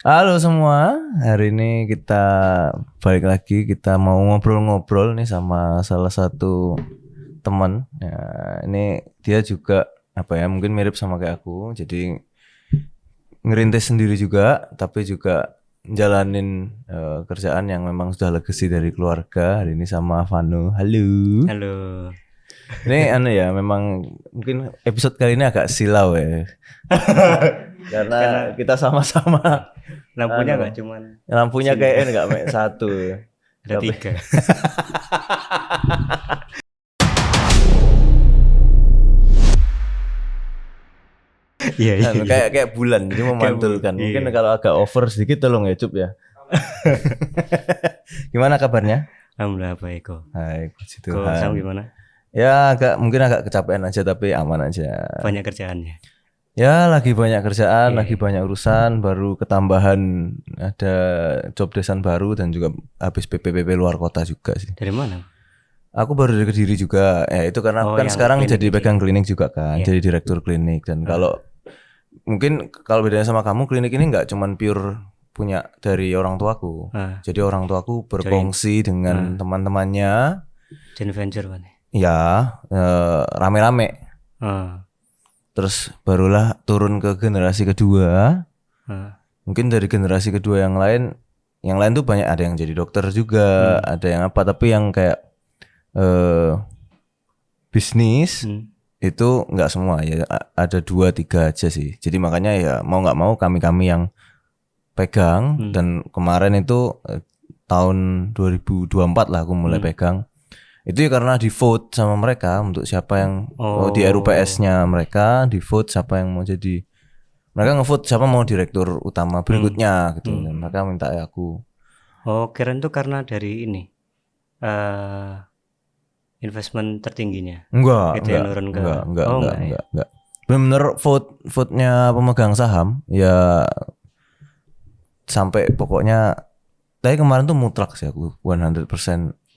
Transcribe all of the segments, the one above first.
Halo semua, hari ini kita balik lagi. Kita mau ngobrol-ngobrol nih sama salah satu teman. Ya, ini dia juga apa ya? Mungkin mirip sama kayak aku. Jadi ngerintis sendiri juga, tapi juga jalanin kerjaan yang memang sudah legacy dari keluarga. Hari ini sama Vanu. Halo. Halo. Ini ya, memang mungkin episode kali ini agak silau ya. Karena Karena kita sama-sama lampunya nggak cuman lampunya sini, kayak enggak satu. ada Tapi 3. Iya iya iya. kayak bulan jadi Kayak bu. memantulkan. Mungkin Iya. kalau agak over sedikit tolong ya Cup ya. Gimana kabarnya? Alhamdulillah baik kok. Hai, puji Kok Sam Tuhan. gimana? Ya mungkin agak kecapean aja tapi aman aja. Banyak kerjaannya. Ya lagi banyak kerjaan, lagi Iya. banyak urusan, baru ketambahan ada job desk baru dan juga habis PPPP luar kota juga sih. Dari mana? Aku baru dari Kediri juga. Ya itu karena aku Oh, kan yang sekarang klinik jadi itu. pegang klinik juga kan, Iya. jadi direktur klinik. Dan kalau mungkin kalau bedanya sama kamu, klinik ini nggak cuman pure punya dari orang tuaku. Ah, Jadi orang tuaku berkongsi dengan teman-temannya, joint venture kan. ya rame-rame. Ah, Terus barulah turun ke generasi kedua. ah. Mungkin dari generasi kedua yang lain tuh banyak, ada yang jadi dokter juga, ada yang apa. Tapi yang kayak bisnis itu nggak semua ya, ada 2-3 aja sih. Jadi makanya ya mau nggak mau kami yang pegang. Dan kemarin itu tahun 2024 lah aku mulai pegang. Itu ya karena di vote sama mereka untuk siapa yang di RUPS-nya mereka di vote siapa yang mau jadi, mereka ngevote siapa mau direktur utama berikutnya gitu. Dan mereka minta aku. Oh, keren tuh karena dari ini. Investment tertingginya. Enggak, Itu yang nurun ke. enggak. Bener-bener vote-nya pemegang saham ya, sampai pokoknya tapi kemarin tuh mutlak sih aku 100%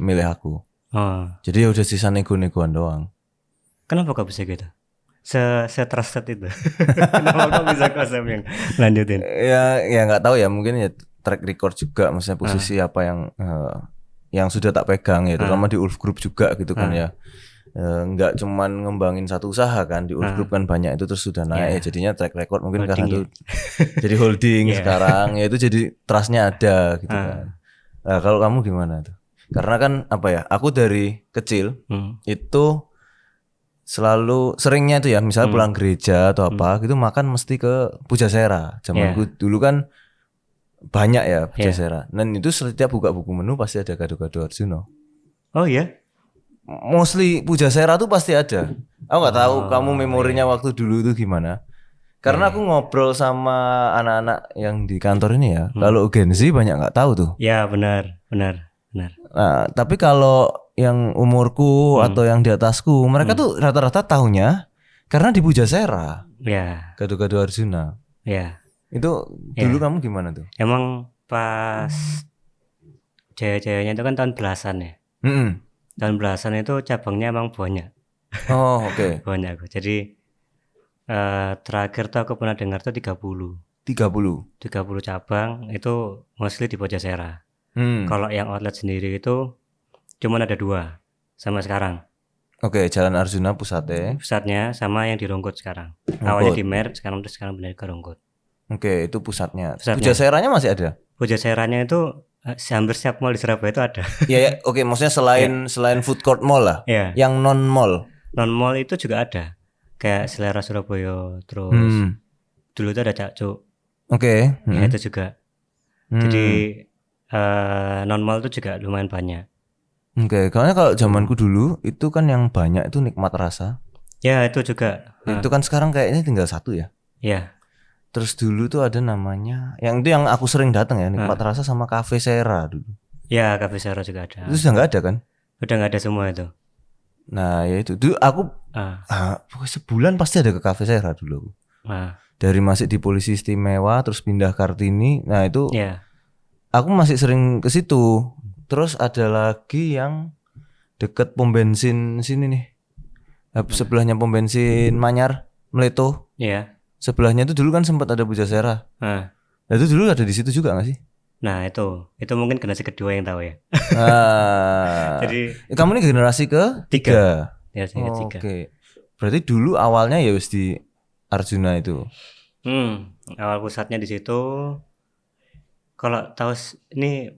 milih aku. Oh. Jadi ya udah sisa nego-negoan doang. Kenapa kok bisa gitu? Trusted itu. Kenapa kok bisa kok Sam yang lanjutin? Ya nggak tahu ya, mungkin ya track record juga, maksudnya posisi apa yang sudah tak pegang ya, terutama di Ulf Group juga gitu kan ya. Nggak cuman ngembangin satu usaha kan, di Ulf Group kan banyak itu, terus sudah naik ya, jadinya track record mungkin Holding karena ya? itu jadi holding sekarang ya, itu jadi trustnya ada gitu kan. Nah, kalau kamu gimana tuh? Karena kan apa ya, aku dari kecil itu selalu seringnya itu ya, misalnya pulang gereja atau apa gitu makan mesti ke Pujasera. Zamanku dulu kan banyak ya Pujasera. Dan itu setiap buka buku menu pasti ada gado-gado Arjuna. Oh iya? Mostly Pujasera tuh pasti ada. Aku nggak tahu kamu memorinya waktu dulu itu gimana. Karena aku ngobrol sama anak-anak yang di kantor ini ya, kalau Gen Z banyak nggak tahu tuh. Ya benar. Nah, tapi kalau yang umurku atau yang di atasku, mereka tuh rata-rata tahunya karena di Pujasera, Ya, gado-gado Arjuna. ya. Itu dulu kamu gimana tuh? Emang pas jaya-jayanya itu kan tahun belasan ya. Tahun belasan itu cabangnya emang banyak. Oh, oke. Banyak. Jadi terakhir tuh aku pernah dengar tuh 30 cabang itu mostly di Pojasera. Kalau yang outlet sendiri itu cuman ada 2 sama sekarang. Oke, Jalan Arjuna pusatnya. Pusatnya sama yang di Rongkut sekarang. Awalnya di Mer, sekarang pindah ke Rongkut. Oke, itu pusatnya. Pujaseranya masih ada? Pujaseranya itu hampir setiap mall di Surabaya itu ada. Ya, oke, maksudnya selain food court mall lah. Iya. Yang non mall. Non mall itu juga ada. Kayak Selera Surabaya, terus dulu itu ada Cakcuk. Oke. Ya itu juga. Jadi non mall itu juga lumayan banyak. Oke, karena kalau zamanku dulu itu kan yang banyak itu Nikmat Rasa. Ya itu juga. Itu kan sekarang kayaknya tinggal satu ya. Ya. Terus dulu tuh ada namanya, yang itu yang aku sering datang ya, Nikmat Rasa sama Cafe Sera dulu. Ya, Cafe Sera juga ada. Itu sudah nggak ada kan? Udah nggak ada semua itu. Nah ya itu dulu aku pokoknya sebulan pasti ada ke Cafe Sera dulu aku. Dari masih di Polisi Istimewa terus pindah Kartini. Nah itu aku masih sering ke situ. Terus ada lagi yang deket pom bensin sini nih. Sebelahnya pom bensin Manyar, Meleto. Iya. Sebelahnya itu dulu kan sempat ada Pujasera. Nah, itu dulu ada di situ juga nggak sih? Nah itu mungkin generasi kedua yang tahu ya. Jadi kamu ini generasi ketiga. Generasi ketiga. Oke. Berarti dulu awalnya ya wis di Arjuna itu. Awal pusatnya di situ. Kalau tahu ini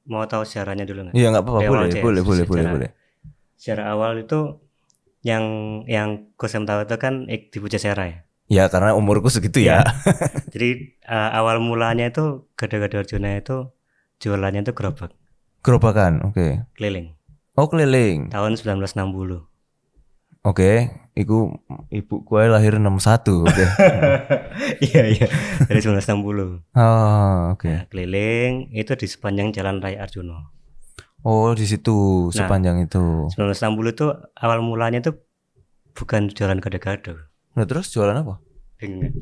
mau tahu sejarahnya dulu nggak? Iya nggak apa-apa, boleh. Sejarah awal itu yang Kusem tahu itu kan di Pujasera ya. Ya karena umurku segitu ya. Jadi awal mulanya itu Gada-Gada Arjuna itu jualannya itu gerobak. Gerobakan, oke. Keliling. Oh keliling. Tahun 1960. Oke, iku ibu gue lahir 61, oke. Iya, dari 1960. Oh, oke. Nah, keliling itu di sepanjang Jalan Raya Arjuna. Oh, di situ sepanjang itu. 1960 itu awal mulanya itu bukan jualan gado-gado. Nah, terus jualan apa? Bingung.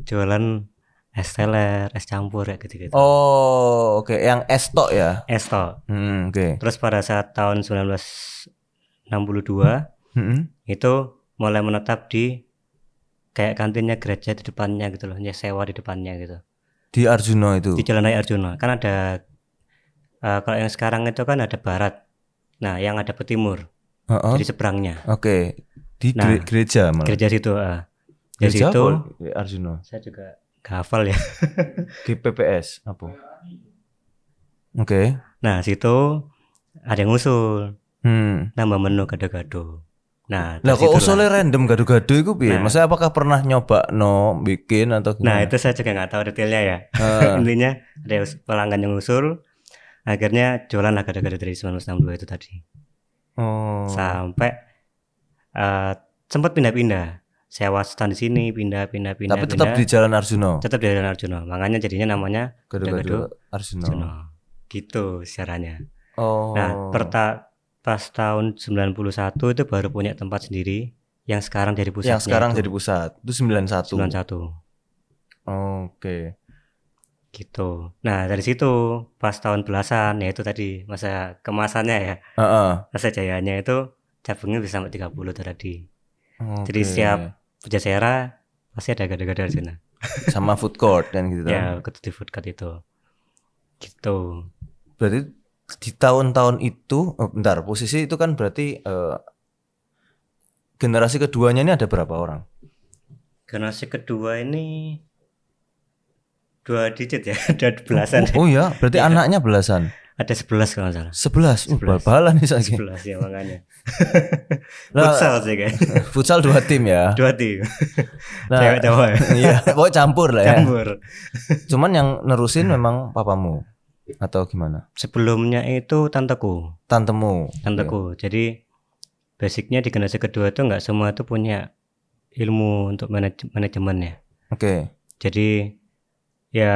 Jualan es teler, es campur ya gitu-gitu. Oh, oke. Yang es tok ya? Es tok. Oke. Terus pada saat tahun 1962 itu mulai menetap di kayak kantinnya gereja di depannya gitu loh, sewa di depannya gitu. Di Arjuna itu? Di Jalan Raya Arjuna. Kan ada kalau yang sekarang itu kan ada barat. Nah, yang ada timur. Jadi seberangnya. Oke. Di gereja malah. Gereja situ. Di situ Arjuna. Saya juga gak hafal ya. GPPS apa? Oke. Nah, situ ada yang ngusul. Nambah menu gado-gado. Nah, kok usulnya random gado-gado itu piye? Maksudnya apakah pernah nyoba bikin atau gimana? Nah, itu saya juga nggak tahu detailnya ya. Intinya ada pelanggan yang ngusul, akhirnya jualan lah gado-gado dari 1962 itu tadi. Sampai sempat pindah-pindah, sewa stand di sini, pindah. Tapi tetap di Jalan Arjuna. Tetap di Jalan Arjuna, makanya jadinya namanya gado-gado Arjuna. Gitu siarannya. Nah, pas tahun 91 itu baru punya tempat sendiri yang sekarang jadi pusatnya. Yang sekarang jadi pusat. Itu 91. Oke. Gitu. Nah, dari situ pas tahun belasan ya itu tadi masa kemasannya ya. Masa jayanya itu cabangnya bisa sampai 30 tadi. Jadi setiap Pujasera pasti ada gado-gado Arjuna. Sama food court dan gitu. Ya, di food court itu. Gitu. Berarti di tahun-tahun itu, bentar, posisi itu kan berarti generasi keduanya ini ada berapa orang? Generasi kedua ini 2 digit ya, ada belasan. Oh ya, berarti anaknya belasan. Ada 11 kalau nggak salah. 11? Bal-balan nih lagi. 11 ya makanya. Futsal sih kayaknya. Futsal 2 tim ya? 2 tim. Cewek cowok. Iya, pokoknya campur lah ya. Campur. Cuman yang nerusin memang papamu? Atau gimana? Sebelumnya itu tanteku. Tantemu. Tanteku. Jadi basicnya di generasi kedua itu nggak semua itu punya ilmu untuk manajemennya. Oke. Jadi ya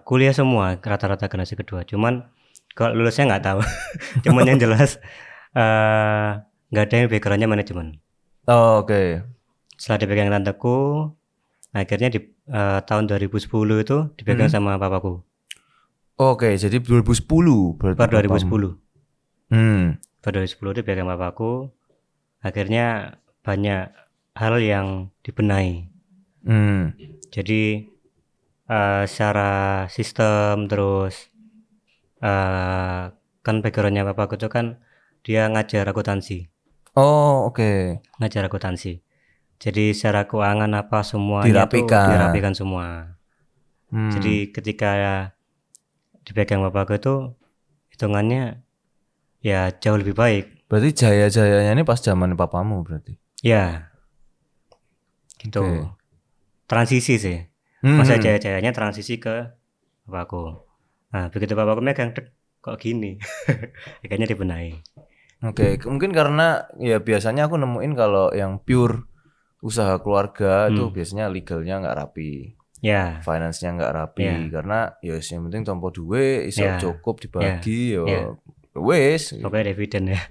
kuliah semua rata-rata generasi kedua. Cuman kalau lulusnya nggak tahu. Cuman yang jelas nggak ada yang backgroundnya manajemen. Oke. Setelah dipegang tanteku, akhirnya di tahun 2010 itu dipegang sama papaku. Oke, jadi 2010 berarti. Per 2010. Per 2010 itu dipegang papaku. Akhirnya banyak hal yang dibenahi. Jadi secara sistem terus kan backgroundnya papaku itu kan dia ngajar akuntansi. Oke. Ngajar akuntansi. Jadi secara keuangan apa semuanya dirapikan semua. Jadi ketika dipegang bapakku itu hitungannya ya jauh lebih baik. Berarti jaya-jayanya ini pas zaman papamu berarti? Ya. Gitu. Transisi sih. Masa jaya-jayanya transisi ke bapakku. Nah, begitu bapakku megang kok gini. Kayaknya dibenahi. Oke, mungkin karena ya biasanya aku nemuin kalau yang pure usaha keluarga itu biasanya legalnya nggak rapi. Ya. Finance-nya nggak rapi karena ya yang penting tompo duit iso cukup dibagi wes. Pokoknya dividen ya.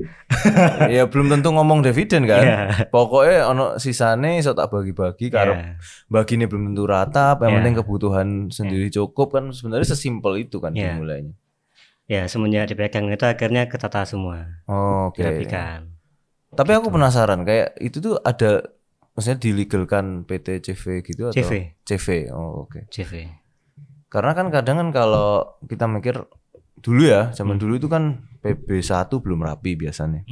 Ya belum tentu ngomong dividen kan. Pokoknya ono sisane iso tak bagi-bagi karena bagine belum tentu rata, yang penting kebutuhan sendiri cukup kan sebenarnya sesimpel itu kan dimulainya. Ya, semenjak dipegang itu akhirnya ketata semua. Oke. Dirapikan. Tapi aku penasaran kayak itu tuh ada maksudnya dilegalkan PT CV gitu atau CV. Oh, oke. CV. Karena kan kadang kan kalau kita mikir dulu ya, zaman dulu itu kan PB1 belum rapi biasanya.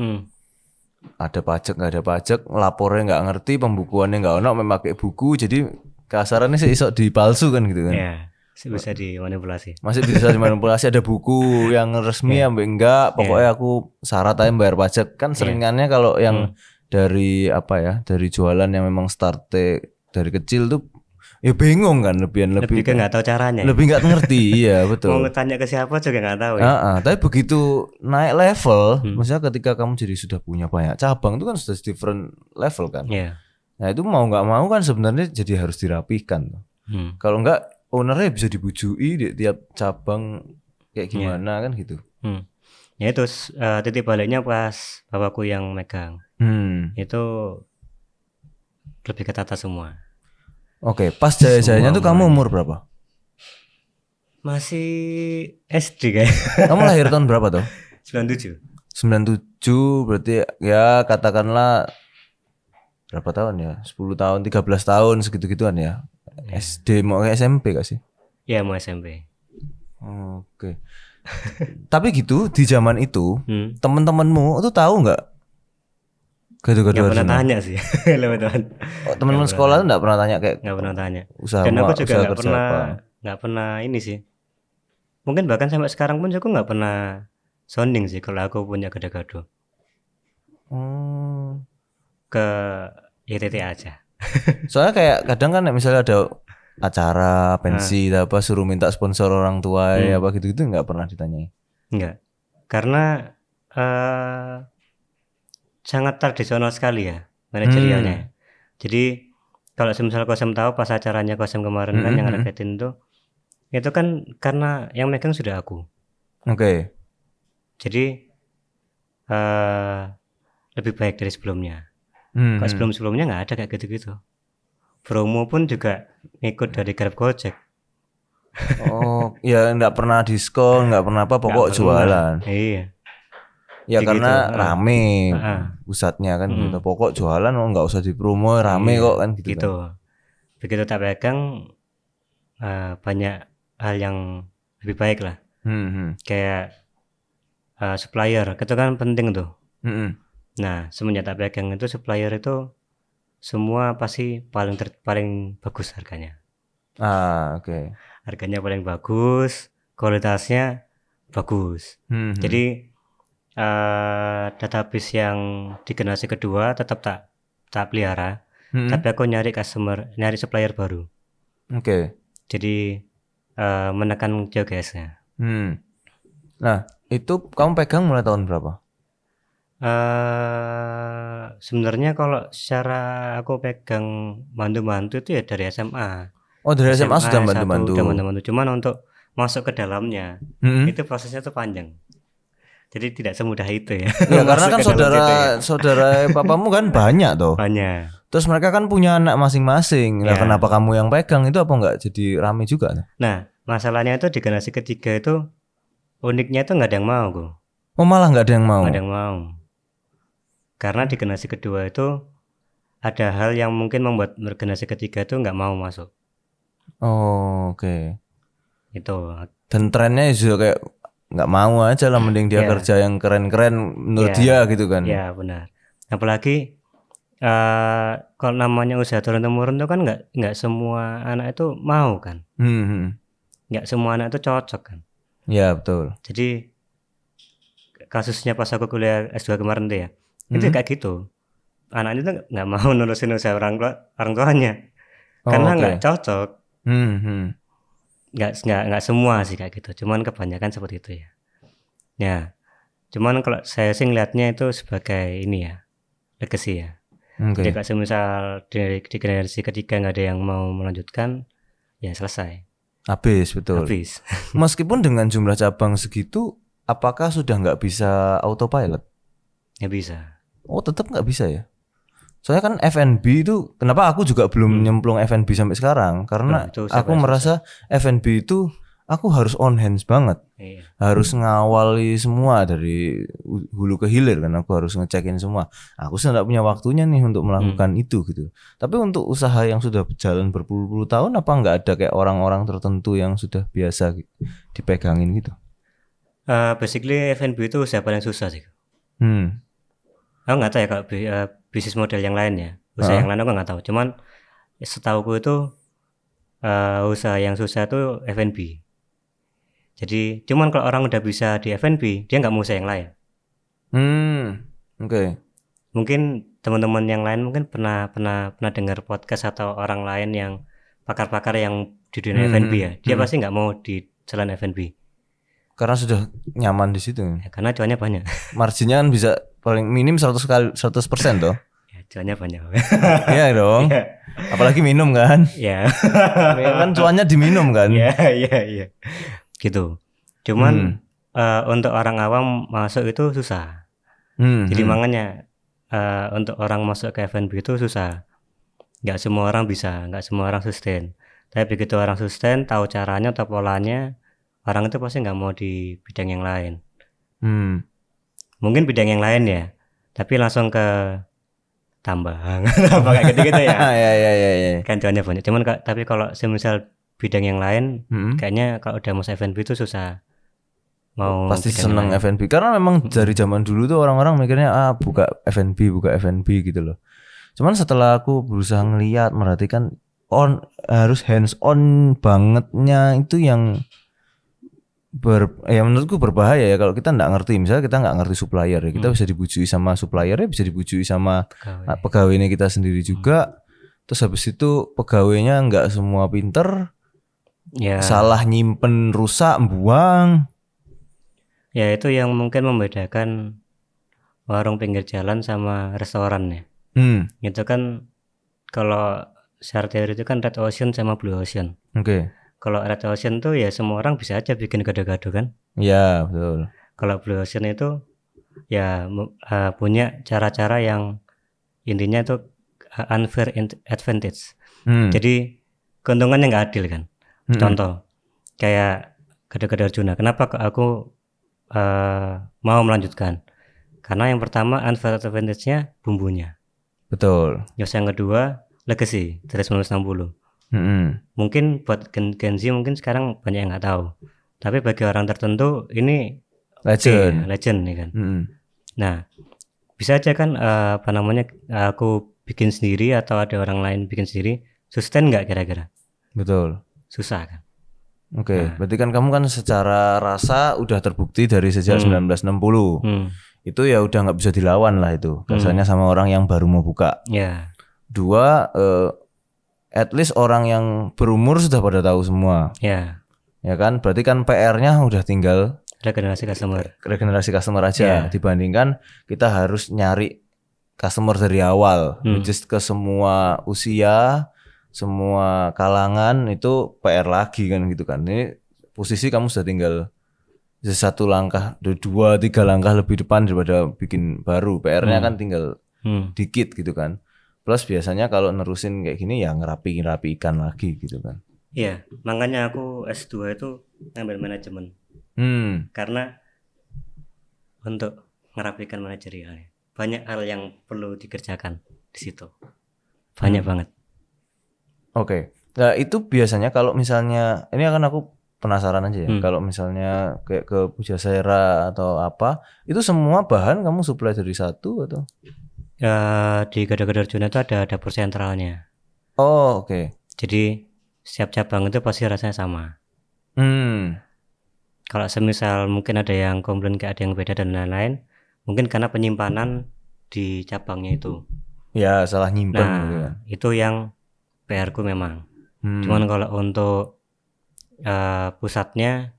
Ada pajak nggak ada pajak, lapornya nggak ngerti, pembukuannya nggak ono, memakai buku, jadi kasarannya sih iso dipalsu kan gitu kan. Iya, bisa dimanipulasi. Masih bisa dimanipulasi, ada buku yang resmi ambil enggak, pokoknya aku syarat aja bayar pajak. Kan seringannya kalau yang dari apa ya, dari jualan yang memang start dari kecil tuh ya bingung kan, lebih ke nggak tahu caranya. Lebih nggak ngerti, iya betul. Mau tanya ke siapa juga nggak tahu ya. Tapi begitu naik level, maksudnya ketika kamu jadi sudah punya banyak cabang itu kan sudah different level kan. Nah itu mau nggak mau kan sebenarnya jadi harus dirapihkan. Kalau nggak ownernya bisa dibujui di tiap cabang kayak gimana kan gitu. Ya itu titik baliknya pas bapakku yang megang. Itu lebih ketata semua. Oke, pas jaya-jayanya tuh kamu umur berapa? Masih SD kayak. Kamu lahir tahun berapa tuh? 97. 97 berarti ya katakanlah berapa tahun ya? 10 tahun, 13 tahun segitu-gituan ya. SD mau ke SMP gak sih? Iya, mau SMP. Oke. Tapi gitu di zaman itu teman-temanmu tuh tahu nggak? Gak pernah tanya sih. Teman-teman sekolah tuh nggak pernah tanya kayak? Nggak pernah tanya. Usaha, dan aku juga nggak pernah ini sih. Mungkin bahkan sampai sekarang pun aku nggak pernah sounding sih kalau aku punya gado-gado. Ke YTT aja. Soalnya kayak kadang kan misalnya ada acara pensi apa suruh minta sponsor orang tua apa gitu-gitu nggak pernah ditanyai. Enggak. Karena sangat tradisional sekali ya manajerialnya. Jadi kalau misalnya Kosem tahu pas acaranya Kosem kemarin kan yang raketin tuh itu kan karena yang megang sudah aku. Oke. Jadi lebih baik dari sebelumnya. Kalau sebelumnya nggak ada kayak gitu-gitu. Promo pun juga ngikut dari Grab Gojek. Oh, ya nggak pernah diskon, nggak pernah apa, pokok jualan. Iya. Ya jadi karena gitu, rame pusatnya kan gitu. Pokok jualan nggak usah dipromo, rame kok kan gitu. Gitu. Kan. Begitu tak pegang banyak hal yang lebih baik lah. Kayak supplier, itu kan penting tuh. Nah, semenjak tak pegang itu supplier itu semua pasti paling bagus harganya. Oke. Harganya paling bagus, kualitasnya bagus. Jadi database yang di generasi kedua tetap tak pelihara, tapi aku nyari supplier baru. Oke. Jadi menekan geogasnya. Nah, itu kamu pegang mulai tahun berapa? Sebenarnya kalau secara aku pegang bantu-bantu itu ya dari SMA. Oh, dari SMA sudah bantu-bantu. Cuman untuk masuk ke dalamnya itu prosesnya tuh panjang. Jadi tidak semudah itu ya. Ya karena kan saudara papamu kan banyak tuh. Banyak. Terus mereka kan punya anak masing-masing. Nah, kenapa kamu yang pegang itu apa enggak jadi rame juga? Nah, masalahnya itu di generasi ketiga itu uniknya itu nggak ada yang mau kok. Oh, malah nggak ada yang mau. Nggak ada yang mau. Karena di generasi kedua itu ada hal yang mungkin membuat generasi ketiga itu nggak mau masuk. Oh, oke. Itu. Dan trennya juga kayak nggak mau aja lah, mending dia kerja yang keren-keren menurut dia gitu kan. Iya benar. Apalagi kalau namanya usaha turun-temurun itu kan nggak semua anak itu mau kan. Nggak semua anak itu cocok kan. Iya betul. Jadi kasusnya pas aku kuliah S2 kemarin tuh ya, itu kayak gitu. Anaknya tuh nggak mau nurusin usaha orang tuanya karena nggak cocok. Nggak semua sih kayak gitu, cuman kebanyakan seperti itu ya. Ya, cuman kalau saya sih ngeliatnya itu sebagai ini ya, legacy ya. Jadi kalau semisal di generasi ketiga nggak ada yang mau melanjutkan, ya selesai. Habis betul. Habis. Meskipun dengan jumlah cabang segitu, apakah sudah nggak bisa autopilot? Ya bisa. Oh tetap nggak bisa ya? Soalnya kan F&B itu, kenapa aku juga belum nyemplung F&B sampai sekarang? Karena aku merasa F&B itu aku harus on hands banget. Iya. Harus ngawali semua dari hulu ke hilir kan, aku harus ngecekin semua. Aku sudah tidak punya waktunya nih untuk melakukan itu gitu. Tapi untuk usaha yang sudah berjalan berpuluh-puluh tahun, apa nggak ada kayak orang-orang tertentu yang sudah biasa dipegangin gitu? Basically F&B itu usaha paling susah sih. Aku nggak tahu ya kalau bisnis model yang lain ya. Usaha yang lain aku nggak tahu. Cuman setauku itu usaha yang susah itu F&B. Jadi cuman kalau orang udah bisa di F&B, dia nggak mau usaha yang lain. Oke. Mungkin teman-teman yang lain mungkin pernah dengar podcast atau orang lain yang pakar-pakar yang di dunia F&B ya. Dia pasti nggak mau di jalan F&B. Karena sudah nyaman di situ. Ya, karena cuannya banyak. Marginnya kan bisa paling minim 100% toh. Ya, cuannya banyak. Iya dong. Yeah. Apalagi minum kan. Iya. Kan cuannya diminum kan. Iya. Gitu. Cuman untuk orang awam masuk itu susah. Jadi makanya untuk orang masuk ke F&B itu susah. Nggak semua orang bisa, nggak semua orang sustain. Tapi begitu orang sustain, tahu caranya atau polanya, orang itu pasti nggak mau di bidang yang lain. Mungkin bidang yang lain ya, tapi langsung ke tambang, apa kayak gitu-gitu ya. Iya. Kan cuannya banyak. Cuman tapi kalau semisal bidang yang lain, kayaknya kalau udah masuk F&B itu susah. Mau pasti seneng F&B karena memang dari zaman dulu tuh orang-orang mikirnya buka F&B gitu loh. Cuman setelah aku berusaha ngeliat merhatikan harus hands on bangetnya itu yang menurutku berbahaya ya kalau kita nggak ngerti. Misalnya kita nggak ngerti supplier ya, kita bisa dibujui sama suppliernya, bisa dibujui sama pegawainya kita sendiri juga. Terus habis itu pegawainya nggak semua pinter, salah nyimpen, rusak, buang. Ya itu yang mungkin membedakan warung pinggir jalan sama restoran ya. Itu kan kalau secara teori itu kan red ocean sama blue ocean. Oke. Kalau red ocean tuh ya semua orang bisa aja bikin gado-gado kan. Iya betul. Kalau blue ocean itu ya punya cara-cara yang intinya itu unfair advantage. Jadi keuntungannya nggak adil kan. Contoh kayak gado-gado Arjuna. Kenapa aku mau melanjutkan? Karena yang pertama unfair advantage-nya bumbunya. Betul. Terus yang kedua legacy dari 1960. Mungkin buat Gen Z mungkin sekarang banyak yang nggak tahu. Tapi bagi orang tertentu ini legend nih kan. Nah bisa aja kan aku bikin sendiri atau ada orang lain bikin sendiri, sustain nggak kira-kira? Betul. Susah kan. Oke, berarti kan kamu kan secara rasa udah terbukti dari sejak 1960. Itu ya udah nggak bisa dilawan lah itu. Rasanya sama orang yang baru mau buka. Dua, at least orang yang berumur sudah pada tahu semua. Ya kan, berarti kan PR-nya udah tinggal regenerasi customer aja. Dibandingkan kita harus nyari customer dari awal, just ke semua usia, semua kalangan, itu PR lagi kan gitu kan. Ini posisi kamu sudah tinggal satu langkah, 2-3 langkah lebih depan daripada bikin baru. PR-nya kan tinggal dikit gitu kan. Plus biasanya kalau nerusin kayak gini ya ngerapikan lagi gitu kan. Iya, makanya aku S2 itu ngambil manajemen. Karena untuk ngerapikan manajerialnya banyak hal yang perlu dikerjakan di situ. Banyak banget. Oke. Nah, itu biasanya kalau misalnya ini akan aku penasaran aja ya. Kalau misalnya kayak ke Pujasera atau apa, itu semua bahan kamu supply dari satu atau? Di Gado-Gado Arjuna itu ada dapur sentralnya. Oh, oke. Jadi setiap cabang itu pasti rasanya sama. Kalau semisal mungkin ada yang komplain kayak ada yang beda dan lain-lain, mungkin karena penyimpanan di cabangnya itu. Ya, salah nyimpen gitu kan. Itu yang PR-ku memang. Cuman kalau untuk pusatnya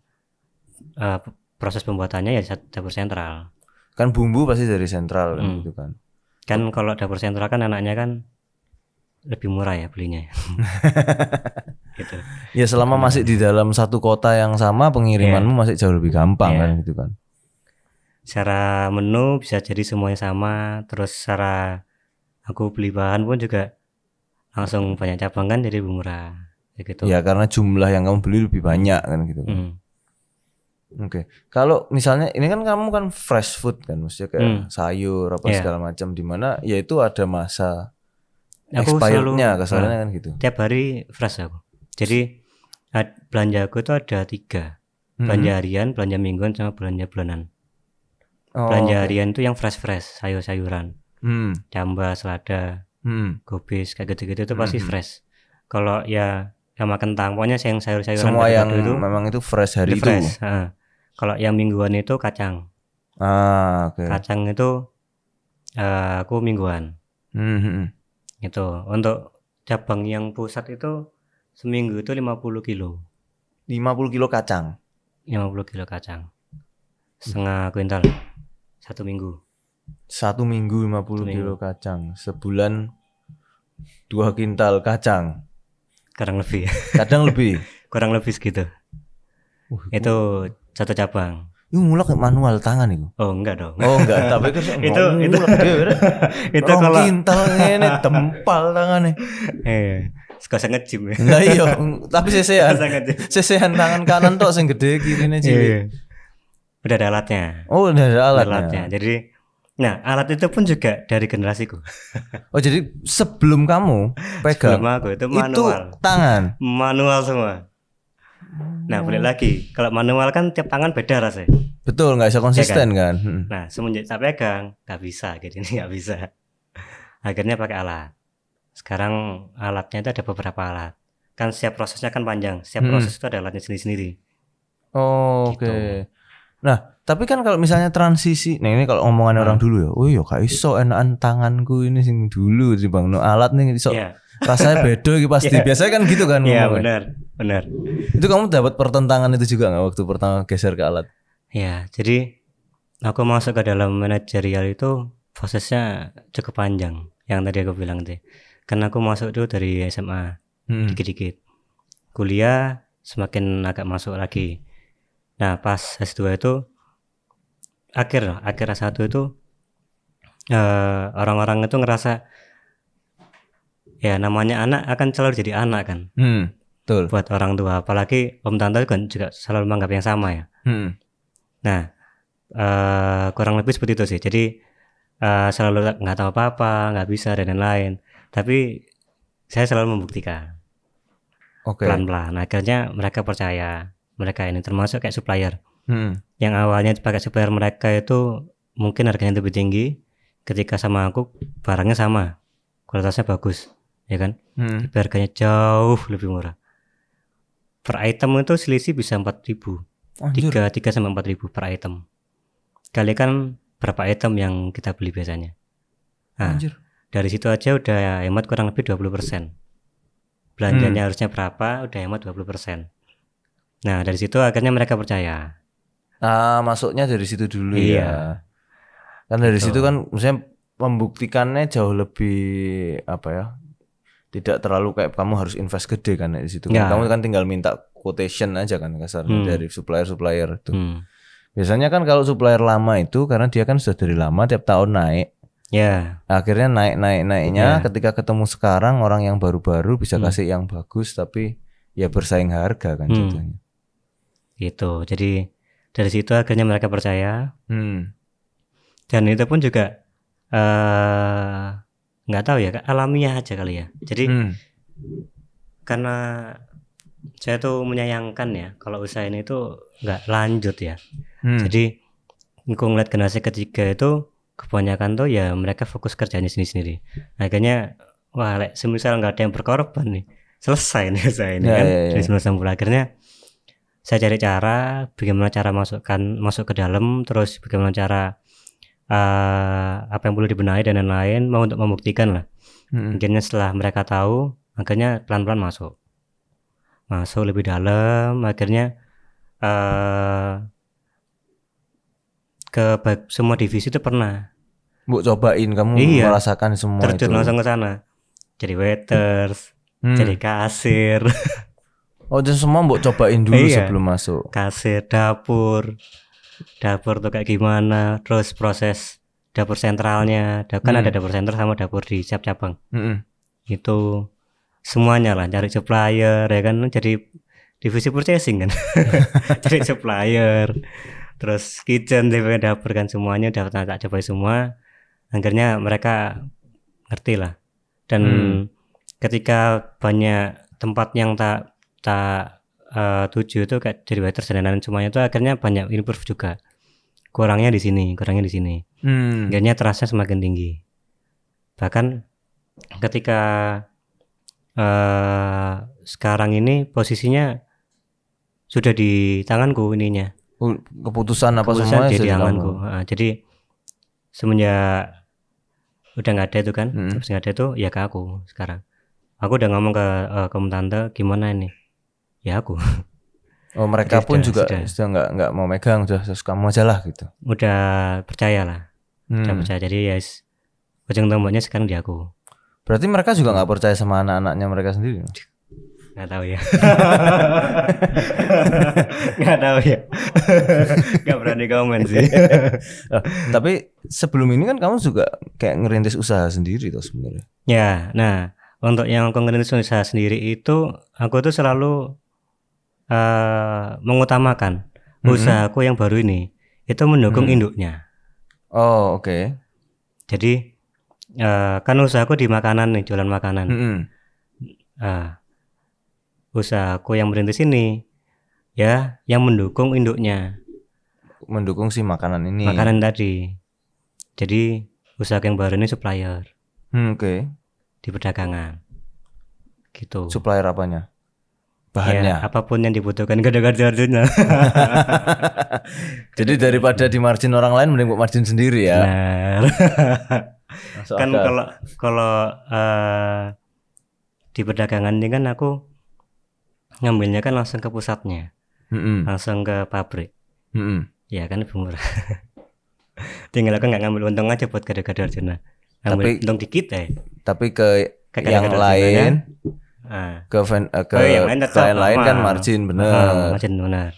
proses pembuatannya ya dapur sentral. Kan bumbu pasti dari sentral kan gitu kan. Kan kalau dapur sentral kan anaknya kan lebih murah ya belinya. Gitu. Ya selama masih di dalam satu kota yang sama, pengirimanmu masih jauh lebih gampang kan gitu kan. Secara menu bisa jadi semuanya sama, terus secara aku beli bahan pun juga langsung banyak cabang kan, jadi lebih murah. gitu. Ya karena jumlah yang kamu beli lebih banyak kan gitu. Oke. Kalau misalnya ini kan kamu kan fresh food kan, maksudnya kayak sayur apa segala macam, di mana ya itu ada masa expirednya kasarannya kan gitu. Tiap hari fresh aku. Jadi belanja aku itu ada 3. Belanja harian, belanja mingguan, sama belanja bulanan. Belanja harian itu yang fresh sayur-sayuran, jamba, selada, gobis kayak gitu-gitu itu pasti fresh. Kalau ya makan kentang, pokoknya yang sayur-sayuran semua yang itu memang itu fresh hari itu. Kalau yang mingguan itu kacang. Kacang itu aku mingguan. Itu untuk cabang yang pusat itu seminggu itu 50 kilo. 50 kilo kacang. 50 kilo kacang. Setengah kuintal. 1 minggu. 1 minggu 50 kilo kacang. Sebulan 2 kintal kacang. Kurang lebih. Kadang lebih. Kurang lebih segitu. Itu satu cabang. Itu ngulek manual tangan itu? Oh enggak dong. Oh enggak, tapi kan itu itu kalau kintal ini tempal tangannya. Gak usah nge-gym ya. Nah iya, tapi sesehan tangan kanan tok sing gede kirine cilik. Udah ada alatnya. Oh, udah ada alatnya. Jadi alat itu pun juga dari generasiku. Oh, jadi sebelum kamu pegang sebelum aku itu manual. Itu tangan. Manual semua. Nah, balik lagi. Kalau manual kan tiap tangan beda rasanya. Betul, nggak bisa konsisten ya kan? Nah, semenjak saya pegang nggak bisa, gitu ini nggak bisa. Akhirnya pakai alat. Sekarang alatnya itu ada beberapa alat. Kan setiap prosesnya kan panjang. Setiap proses itu ada alatnya sendiri-sendiri. Oh, gitu. Oke. Nah, tapi kan kalau misalnya transisi, nah ini kalau omongan orang dulu ya, oh iya gak iso enakan tanganku ini sing dulu sih Bang, no alat nih iso. Rasanya beda gitu pasti. Biasanya kan gitu kan. Iya, benar. Itu kamu dapat pertentangan itu juga nggak waktu pertama geser ke alat? Ya, jadi aku masuk ke dalam manajerial itu prosesnya cukup panjang. Yang tadi aku bilang tuh. Karena aku masuk dulu dari SMA, dikit-dikit. Kuliah semakin agak masuk lagi. Nah, pas S2 itu akhir S1 itu orang-orang itu ngerasa ya namanya anak akan selalu jadi anak kan. Betul. Buat orang tua, apalagi om tante kan juga selalu menganggap yang sama ya. Nah, kurang lebih seperti itu sih. Jadi selalu nggak tahu apa-apa, nggak bisa dan lain-lain. Tapi saya selalu membuktikan. Pelan-pelan. Akhirnya mereka percaya. Mereka ini termasuk kayak supplier. Yang awalnya pakai supplier mereka itu mungkin harganya lebih tinggi. Ketika sama aku barangnya sama, kualitasnya bagus, ya kan? Tapi harganya jauh lebih murah. Per item itu selisih bisa 4.000, 3 sampai 4.000 per item. Kalikan berapa item yang kita beli biasanya? Nah, dari situ aja udah hemat kurang lebih 20%. Belanjanya harusnya berapa, udah hemat 20%. Nah, dari situ akhirnya mereka percaya. Masuknya dari situ dulu ya. Kan dari situ kan misalnya membuktikannya jauh lebih apa ya? Tidak terlalu kayak kamu harus invest gede kan di situ. Kamu kan tinggal minta quotation aja kan kasarnya dari supplier itu. Biasanya kan kalau supplier lama itu karena dia kan sudah dari lama tiap tahun naik. Akhirnya naiknya ketika ketemu sekarang orang yang baru-baru bisa kasih yang bagus tapi ya bersaing harga kan jadinya. Gitu. Jadi dari situ akhirnya mereka percaya. Dan itu pun juga nggak tahu ya, alamiah aja kali ya. Jadi karena saya tuh menyayangkan ya kalau usaha ini tuh nggak lanjut ya. Jadi aku ngeliat generasi ketiga itu kebanyakan tuh ya mereka fokus kerjanya sendiri-sendiri. Akhirnya semisal nggak ada yang berkorban nih, selesai nih usaha ini kan. Dari 1990 akhirnya saya cari cara bagaimana cara masuk ke dalam, terus bagaimana cara apa yang perlu dibenahi dan lain-lain, mau untuk membuktikan lah. Akhirnya setelah mereka tahu, akhirnya pelan-pelan masuk lebih dalam, akhirnya ke semua divisi itu pernah. Bu cobain kamu merasakan semua terjun langsung ke sana. Jadi waiters, jadi kasir. Oh, itu semua mbok cobain dulu sebelum masuk. Kasir, dapur tuh kayak gimana, terus proses dapur sentralnya, kan ada dapur sentral sama dapur di setiap cabang. Itu semuanya lah, cari supplier ya kan, jadi divisi purchasing kan. Cari supplier, terus kitchen, dapur kan, semuanya udah tak coba semua. Akhirnya mereka ngerti lah. Dan ketika banyak tempat yang tak tuju itu kayak jadi waiter dan lain semuanya itu akhirnya banyak improve juga. Kurangnya di sini. Akhirnya trustnya semakin tinggi. Bahkan ketika sekarang ini posisinya sudah di tanganku ininya. Keputusan semuanya jadi di tanganku. Jadi semenjak udah nggak ada itu kan, terus nggak ada itu ya ke aku sekarang. Aku udah ngomong ke tante gimana ini, ya aku. Oh mereka pun juga sudah nggak mau megang, sudah kamu aja lah gitu. Udah percaya lah, udah percaya. Jadi ya ujung tombaknya sekarang di aku. Berarti mereka juga nggak percaya sama anak-anaknya mereka sendiri? Nggak tahu ya. Nggak tahu ya. Nggak berani komen sih. Tapi sebelum ini kan kamu juga kayak ngerintis usaha sendiri tuh sebenarnya. Ya, nah untuk yang aku ngerintis usaha sendiri itu aku tuh selalu mengutamakan usahaku yang baru ini itu mendukung induknya. Oh oke. Jadi kan usahaku di makanan nih, jualan makanan. Usahaku yang merintis ini ya yang mendukung induknya, mendukung si makanan tadi. Jadi usaha yang baru ini supplier. Oke. Di perdagangan gitu. Supplier apanya? Bahannya? Ya, apapun yang dibutuhkan gado-gadonya. Jadi daripada di margin orang lain mending buat margin sendiri ya. Benar. Kan kalau di perdagangan ini kan aku ngambilnya kan langsung ke pusatnya, langsung ke pabrik, ya kan lebih murah. Tinggal aku nggak ngambil untung aja buat gado-gado Arjuna, ngambil untung dikit ya. Tapi ke yang lain, ke klien lain kan margin bener. Margin bener.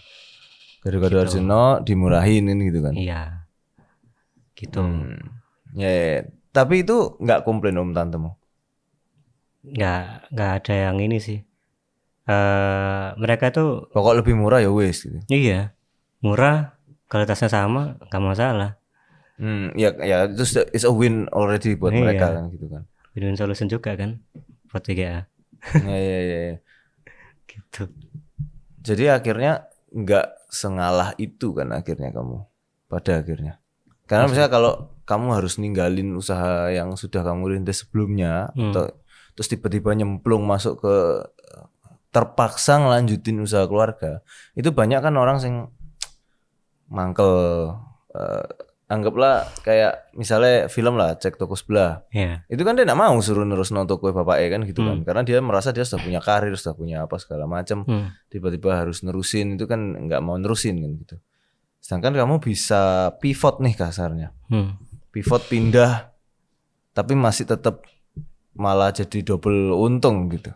Gado-gado Arjuna dimurahin gitu kan? Iya, gitu. Ya. Tapi itu nggak komplain om tantemu? Nggak ada yang ini sih. Mereka tuh pokok lebih murah ya wes gitu. Iya, murah, kualitasnya sama, nggak masalah. Ya itu it's a win already buat mereka kan gitu kan. Win-win solution juga kan buat TGA. Ya. Gitu. Jadi akhirnya nggak sengalah itu kan akhirnya kamu pada akhirnya. Karena misalnya kalau kamu harus ninggalin usaha yang sudah kamu rintis sebelumnya, atau terus tiba-tiba nyemplung masuk ke terpaksa ngelanjutin usaha keluarga, itu banyak kan orang yang mangkel. Anggaplah kayak misalnya film lah Cek Toko Sebelah. Itu kan dia nggak mau suruh nerus nonton kue bapaknya kan gitu kan, karena dia merasa dia sudah punya karir, sudah punya apa segala macam. Tiba-tiba harus nerusin itu kan nggak mau nerusin kan gitu. Sedangkan kamu bisa pivot nih kasarnya, pivot pindah, tapi masih tetap malah jadi double untung gitu.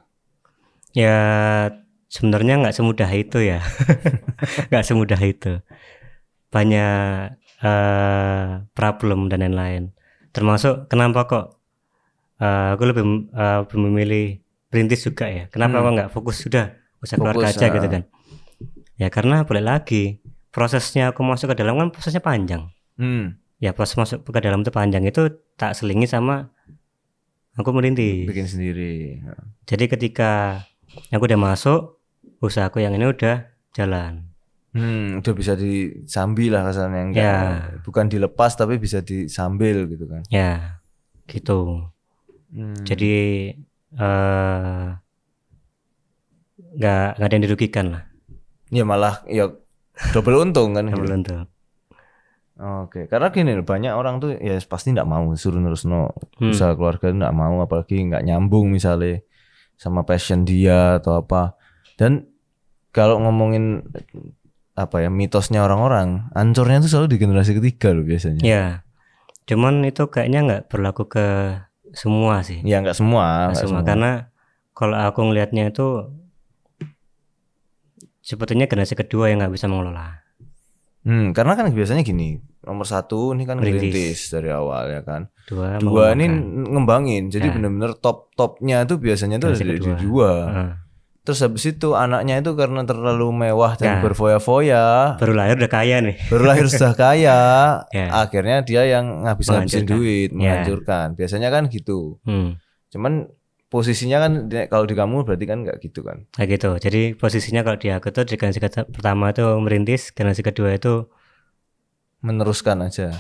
Ya sebenarnya nggak semudah itu ya. Nggak semudah itu, banyak problem dan lain-lain. Termasuk kenapa kok aku lebih memilih perintis juga ya. Kenapa kok nggak fokus sudah usaha keluarga aja gitu kan. Ya karena boleh lagi prosesnya aku masuk ke dalam kan prosesnya panjang. Ya proses masuk ke dalam itu panjang, itu tak selingi sama aku merintis. Bikin sendiri. Jadi ketika aku udah masuk, usahaku yang ini udah jalan. Udah bisa disambil lah kasarnya, bukan dilepas tapi bisa disambil gitu kan. Ya, gitu. Jadi nggak ada yang dirugikan lah. Ya malah ya double untung kan. Double untung. Oke, karena gini banyak orang tuh ya pasti nggak mau suruh nerus usaha keluarga, nggak mau, apalagi nggak nyambung misalnya sama passion dia atau apa. Dan kalau ngomongin apa ya mitosnya orang-orang, ancurnya tuh selalu di generasi ketiga loh biasanya. Ya, cuman itu kayaknya nggak berlaku ke semua sih. Ya nggak semua. Karena kalau aku ngelihatnya itu sepertinya generasi kedua yang nggak bisa mengelola. Karena kan biasanya gini, nomor 1 ini kan ngerintis dari awal ya kan. 2 ini ngembangin, jadi benar-benar top-topnya itu biasanya tuh dari 2. Terus habis itu anaknya itu karena terlalu mewah dan berfoya-foya, baru lahir udah kaya nih. Baru lahir sudah kaya, akhirnya dia yang ngabisin duit, menghancurkan. Biasanya kan gitu. Cuman posisinya kan kalau di kamu berarti kan nggak gitu kan? Nah gitu. Jadi posisinya kalau di aku tuh di generasi pertama itu merintis, generasi kedua itu meneruskan aja.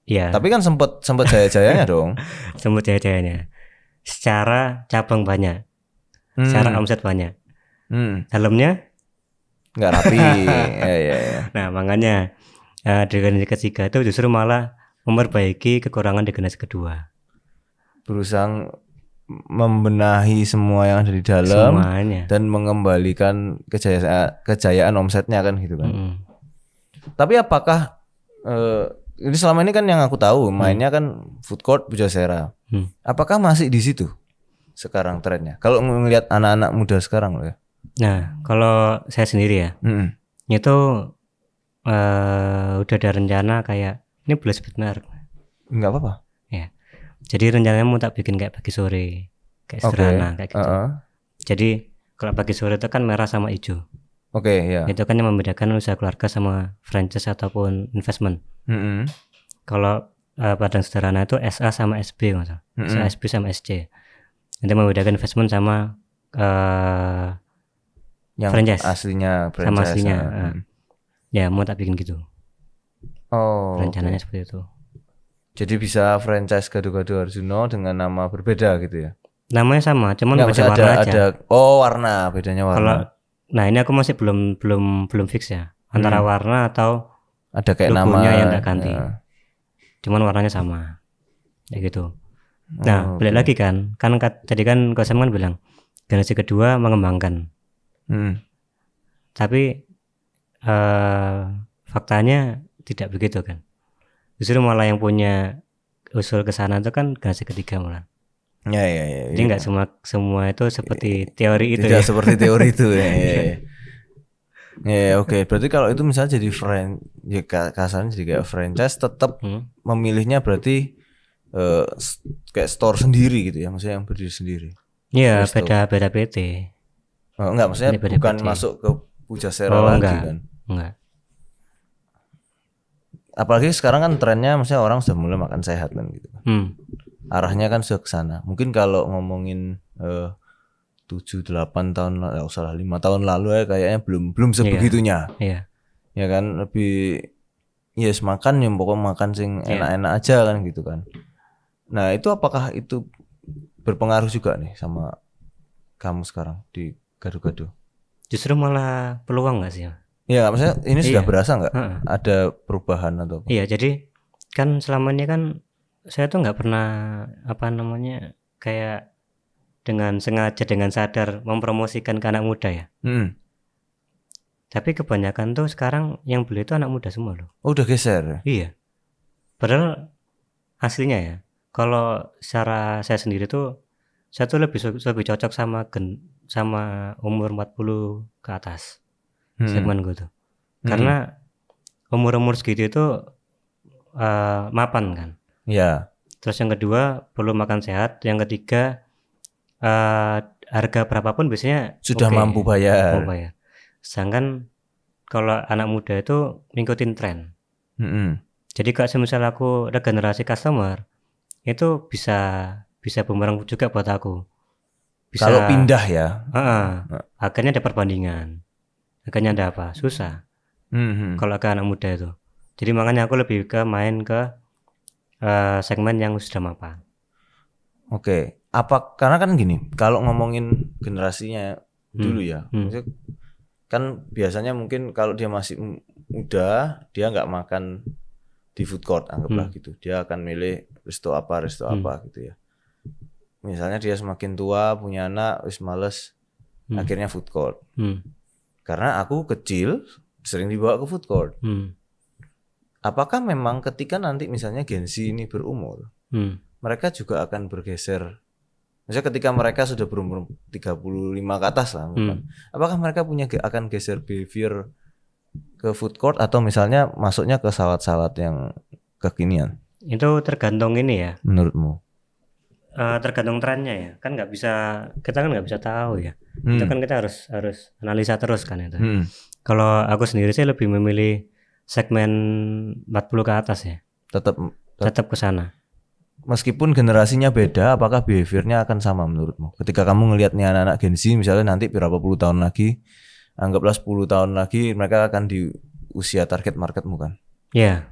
Iya. Tapi kan sempat jaya-jayanya dong. Sempat jaya-jayanya. Secara cabang banyak, secara omset banyak. Dalamnya nggak rapi. ya. Nah makanya di generasi ketiga itu justru malah memperbaiki kekurangan di generasi kedua. Berusaha membenahi semua yang ada di dalam semuanya, dan mengembalikan kejayaan omsetnya kan gitu kan. Tapi apakah ini selama ini kan yang aku tahu mainnya kan Food Court Pujasera. Apakah masih di situ sekarang trennya? Kalau ngelihat anak-anak muda sekarang loh ya. Nah, kalau saya sendiri ya, itu udah ada rencana kayak ini boleh sebut merek? Nggak apa-apa. Ya, jadi rencananya mau tak bikin kayak pagi sore, kayak sederhana kayak gitu. Jadi kalau pagi sore itu kan merah sama hijau. Ya. Itu kan yang membedakan usaha keluarga sama franchise ataupun investment. Kalau Padang Sederhana itu SA sama SB maksudnya. SA, SB sama SC. Itu membedakan investment sama yang franchise. Aslinya franchise. Sama aslinya. Ya mau tak bikin gitu. Rencananya seperti itu. Jadi bisa franchise Gado-Gado Arjuno dengan nama berbeda gitu ya? Namanya sama, cuman beda warna aja. Warna, bedanya warna. Nah ini aku masih belum fix ya. Antara warna atau ada kayak logonya nama yang tak ganti. Cuman warnanya sama. Kayak gitu. Nah, balik lagi kan tadi kan Kosem kan bilang generasi kedua mengembangkan. Tapi faktanya tidak begitu kan. Justru malah yang punya usul ke sana itu kan generasi ketiga malah. Ya. Jadi nggak semua itu seperti teori itu. Tidak seperti teori itu ya. Oke. Berarti kalau itu misalnya jadi kasarnya jadi kayak franchise tetap memilihnya berarti kayak store sendiri gitu ya, maksudnya yang berdiri sendiri. Iya, beda PT. Enggak, maksudnya bukan PT. Masuk ke Pujasera lagi kan? Enggak. Apalagi sekarang kan trennya maksudnya orang sudah mulai makan sehat kan gitu. Arahnya kan sudah ke sana. Mungkin kalau ngomongin 7-8 tahun 5 tahun lalu ya kayaknya belum sebegitunya. Iya. Ya kan lebih makan yang pokoknya makan sing enak-enak aja kan gitu kan. Nah, itu apakah itu berpengaruh juga nih sama kamu sekarang di Gado-Gado? Justru malah peluang enggak sih? Iya, maksudnya ini sudah berasa nggak ada perubahan atau apa? Iya, jadi kan selama ini kan saya tuh nggak pernah kayak dengan sengaja dengan sadar mempromosikan ke anak muda ya. Tapi kebanyakan tuh sekarang yang beli itu anak muda semua loh. Oh, udah geser? Iya. Padahal aslinya ya, kalau secara saya sendiri tuh saya tuh lebih cocok sama umur 40 ke atas. Segmen gue tuh. Karena umur segitu itu mapan kan. Iya. Terus yang kedua perlu makan sehat. Yang ketiga harga berapapun biasanya sudah mampu bayar. Sedangkan kalau anak muda itu ngikutin tren. Jadi kalau misalnya aku regenerasi customer itu bisa bumerang juga buat aku. Kalau pindah ya. Akhirnya ada perbandingan. Akhirnya ada apa? Susah. Kalau ke anak muda itu. Jadi makanya aku lebih ke main ke segmen yang sudah mapan. Oke. Karena kan gini, kalau ngomongin generasinya dulu ya, maksudnya kan biasanya mungkin kalau dia masih muda, dia nggak makan di food court, anggaplah gitu. Dia akan milih resto apa gitu ya. Misalnya dia semakin tua, punya anak, wis males, akhirnya food court. Karena aku kecil sering dibawa ke food court. Apakah memang ketika nanti misalnya Gen Z ini berumur, mereka juga akan bergeser? Misalnya ketika mereka sudah berumur 35 ke atas lah, apakah mereka akan geser behavior ke food court atau misalnya masuknya ke salad-salad yang kekinian? Itu tergantung ini ya. Menurutmu? Tergantung trennya ya. Kan kita kan nggak bisa tahu ya. Itu kan kita harus analisa terus kan itu. Kalau aku sendiri sih lebih memilih segmen 40 ke atas ya. Tetap ke sana. Meskipun generasinya beda, apakah behaviornya akan sama menurutmu? Ketika kamu ngelihat nih anak-anak Gen Z misalnya nanti berapa puluh tahun lagi, anggaplah 10 tahun lagi mereka akan di usia target marketmu kan? Iya.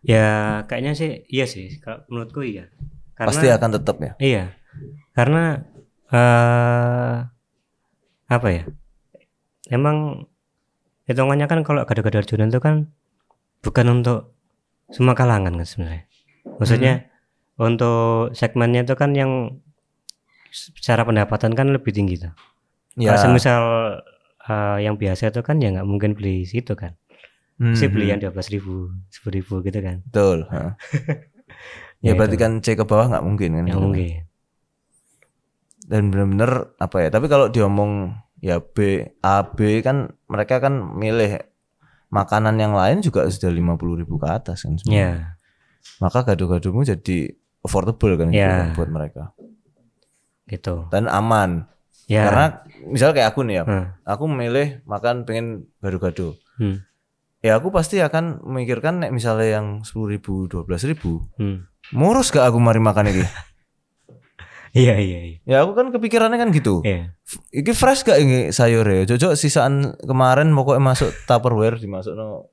Ya kayaknya sih iya sih, kalau menurutku iya. Karena, pasti akan tetap ya? Iya. Karena apa ya? Emang hitungannya kan kalau gado-gado Arjuna itu kan bukan untuk semua kalangan kan sebenarnya. Maksudnya untuk segmennya itu kan yang secara pendapatan kan lebih tinggi tuh. Ya. Kalau misal yang biasa itu kan ya nggak mungkin beli situ kan. Mesti beli yang 12.000, 10.000 gitu kan. Betul. Ya berarti kan C ke bawah nggak mungkin kan? Nggak mungkin. Dan benar-benar apa ya? Tapi kalau diomong ya A, B kan mereka kan milih makanan yang lain juga sudah 50.000 ke atas kan sebenarnya. Yeah. Maka gado-gadomu jadi affordable kan gitu kan buat mereka. Gitu. Dan aman. Yeah. Karena misalnya kayak aku nih ya, aku memilih makan pengen gado-gado. Ya aku pasti akan memikirkan nek misalnya yang 10.000, 12.000. Murus gak aku mari makan ini? Iya. Ya aku kan kepikirannya kan gitu. Iya. Iki fresh gak ini sayurnya? Cocok sisaan kemarin pokoknya masuk Tupperware dimasuk no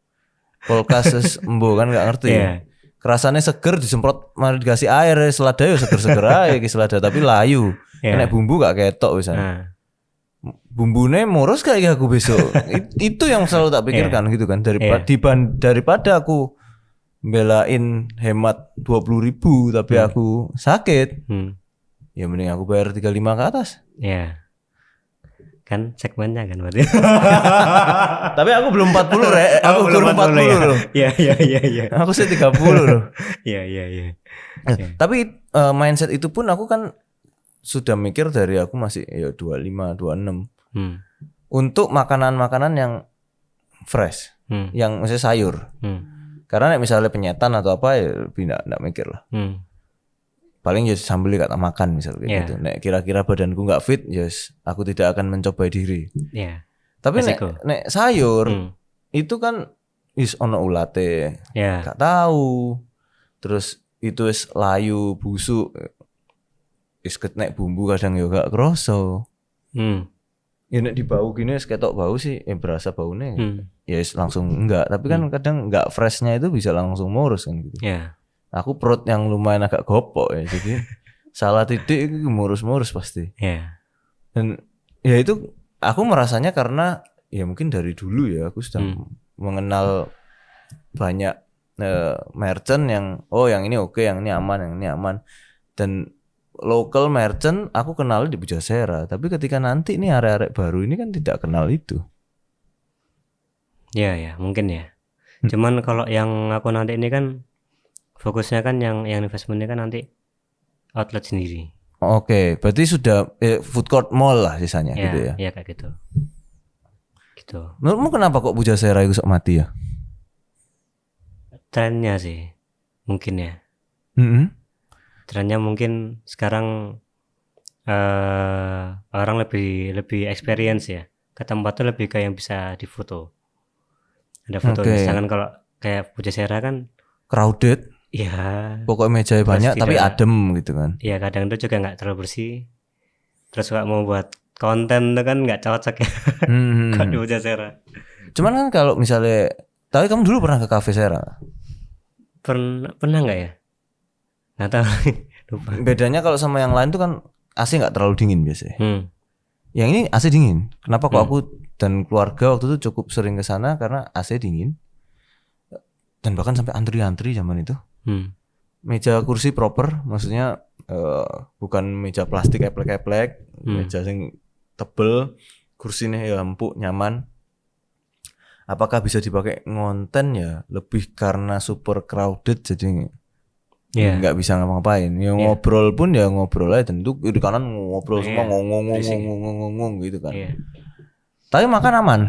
kulkas embo kan gak ngerti. Iya. Kerasannya seger disemprot mari dikasih air selada yo seger-seger aja iki selada tapi layu. Nek bumbu gak ketok misalnya. Bumbune murus gak ya aku besok? Itu yang selalu tak pikirkan gitu kan daripada aku belain hemat 20.000 tapi aku sakit. Ya mending aku bayar 35 ke atas. Iya. Kan segmennya kan berarti. Tapi aku belum 40 Rek. Aku belum 40 loh. Iya. Aku sih 30 loh. Iya. Tapi mindset itu pun aku kan sudah mikir dari aku masih ya 25, 26. Untuk makanan-makanan yang fresh. Yang misalnya sayur. Karena misalnya penyetan atau apa ya lebih enggak mikir lah. Paling ya sambil kata makan misalnya gitu. Nek kira-kira badanku nggak fit, yes, aku tidak akan mencoba diri. Tapi nek sayur itu kan ono ulate, nggak tahu. Terus itu layu busuk, nek bumbu kadang ya gak kroso. Ya nek dibau gini ketok bau sih, berasa baunya. Yes langsung enggak. Tapi kan kadang nggak freshnya itu bisa langsung murus kan gitu. Aku perut yang lumayan agak gopok ya, jadi salah titik murus-murus pasti. Dan ya itu aku merasanya karena ya mungkin dari dulu ya aku sudah mengenal banyak merchant yang yang ini oke, yang ini aman. Dan local merchant aku kenal di Pujasera, tapi ketika nanti ini arek-arek baru ini kan tidak kenal itu. Ya mungkin ya. Cuman kalau yang aku nanti ini kan fokusnya kan yang investmentnya kan nanti outlet sendiri. Oke, berarti sudah food court mall lah sisanya gitu ya? Iya kayak gitu. Menurutmu kenapa kok Pujasera itu sok mati ya? Trennya sih, mungkin ya. Trennya mungkin sekarang orang lebih experience ya. Ke tempat tuh lebih kayak yang bisa difoto. Ada foto. Misalkan kalau kayak Pujasera kan crowded. Iya. Pokoknya meja banyak tapi adem gitu kan. Iya kadang itu juga nggak terlalu bersih. Terus kalau mau buat konten itu kan nggak cocok ya. Kalau di Pujasera. Cuman kan kalau misalnya, tapi kamu dulu pernah ke Cafe Sera? Pernah nggak ya? Nggak tahu. Lupa. Bedanya kalau sama yang lain tuh kan AC nggak terlalu dingin biasanya. Yang ini AC dingin. Kenapa kok aku dan keluarga waktu itu cukup sering ke sana karena AC dingin. Dan bahkan sampai antri-antri zaman itu. Meja kursi proper, maksudnya bukan meja plastik eplek-eplek, meja yang tebel, kursinya ya empuk, nyaman. Apakah bisa dipakai ngonten ya? Lebih karena super crowded jadi nggak bisa ngapa-ngapain. Ya ngobrol pun ya ngobrol aja, tentu di kanan ngobrol semua ngomong gitu kan. Tapi makan aman.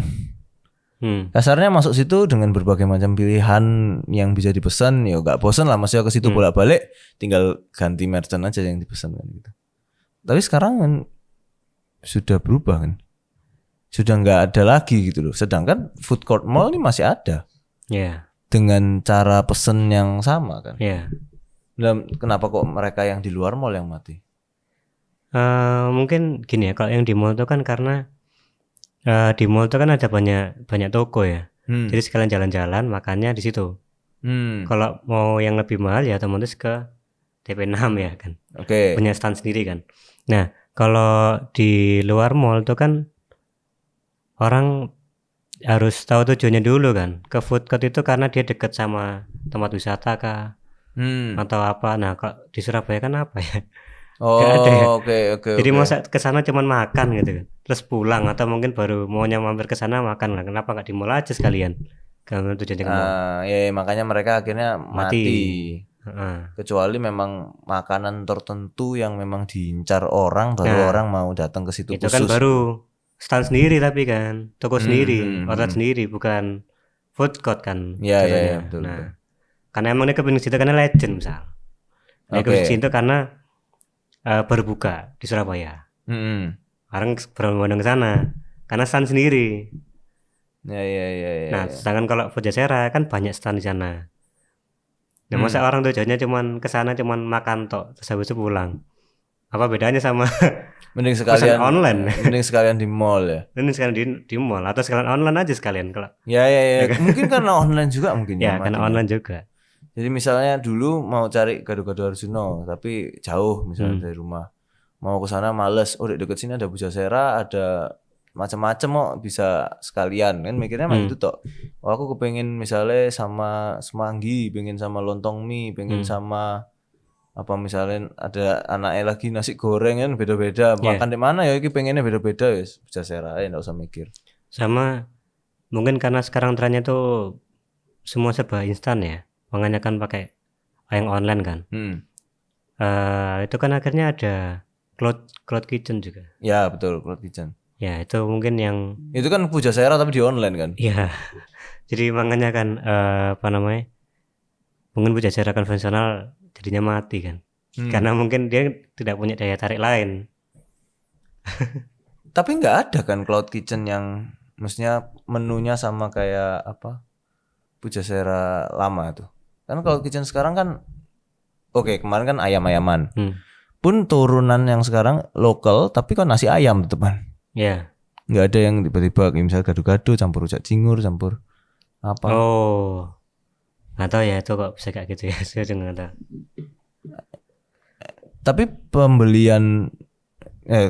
Kasarnya masuk situ dengan berbagai macam pilihan yang bisa dipesan, ya gak bosan lah, maksudnya ke situ bolak-balik, tinggal ganti merchant aja yang dipesan kan gitu. Tapi sekarang kan sudah berubah kan, sudah nggak ada lagi gitu loh. Sedangkan food court mall ini masih ada, dengan cara pesen yang sama kan. Dan kenapa kok mereka yang di luar mall yang mati? Mungkin gini ya, kalau yang di mall itu kan karena di mall itu kan ada banyak toko ya. Jadi sekalian jalan-jalan makannya di situ. Kalau mau yang lebih mahal ya otomatis ke TP6 ya kan. Punya stand sendiri kan. Nah, kalau di luar mall itu kan orang harus tahu tujuannya dulu kan. Ke food court itu karena dia dekat sama tempat wisata kah? Atau apa. Nah, kalau di Surabaya kan apa ya? Oke. Jadi masa kesana cuman makan gitu kan, terus pulang atau mungkin baru maunya mampir kesana makan lah. Kenapa nggak di mall aja sekalian? Kalau tujuannya ke mall. Ya makanya mereka akhirnya mati. Kecuali memang makanan tertentu yang memang diincar orang, baru orang mau datang ke situ itu khusus. Kan baru stand sendiri tapi kan toko sendiri, outlet sendiri, bukan food court kan. Iya betul. Nah, karena emang dia kepingin situ karena legend misal. Dia situ karena berbuka di Surabaya. Orang berbondong ke sana karena stand sendiri. Ya. Nah, sedangkan kalau Pujasera kan banyak stand di sana. Nah, masa orang tujuannya cuman ke sana cuman makan tok terus habis itu pulang. Apa bedanya sama mending sekalian online? Mending sekalian di mall ya. Mending sekalian di mall atau sekalian online aja sekalian kalau. Ya. Mungkin karena online juga mungkin ya. Karena online juga. Jadi misalnya dulu mau cari gado-gado Arjuno tapi jauh misalnya dari rumah. Mau ke sana males, deket sini ada Pujasera, ada macam-macam bisa sekalian kan mikirnya itu toh. Aku kepengen misalnya sama semanggi, pengen sama lontong mie, pengen sama apa misalnya ada anaknya lagi nasi goreng kan beda-beda. Makan di mana ya iki pengennya beda-beda ya Pujasera enggak usah mikir. Sama mungkin karena sekarang trennya tuh semua serba instan ya. Makanya kan pakai yang online kan. Itu kan akhirnya ada cloud kitchen juga. Ya betul, cloud kitchen. Ya itu mungkin yang itu kan Pujasera tapi di online kan. Iya. Jadi makanya kan mungkin Pujasera konvensional jadinya mati kan. Karena mungkin dia tidak punya daya tarik lain. Tapi nggak ada kan cloud kitchen yang maksudnya menunya sama kayak apa Pujasera lama tuh. Kan kalau kitchen sekarang kan kemarin kan ayam-ayaman. Pun turunan yang sekarang lokal tapi kan nasi ayam teman. Iya. Nggak ada yang tiba-tiba misalnya gado-gado campur rujak cingur campur apa. Nggak tahu ya itu kok bisa kayak gitu ya. Saya juga nggak tahu. Tapi pembelian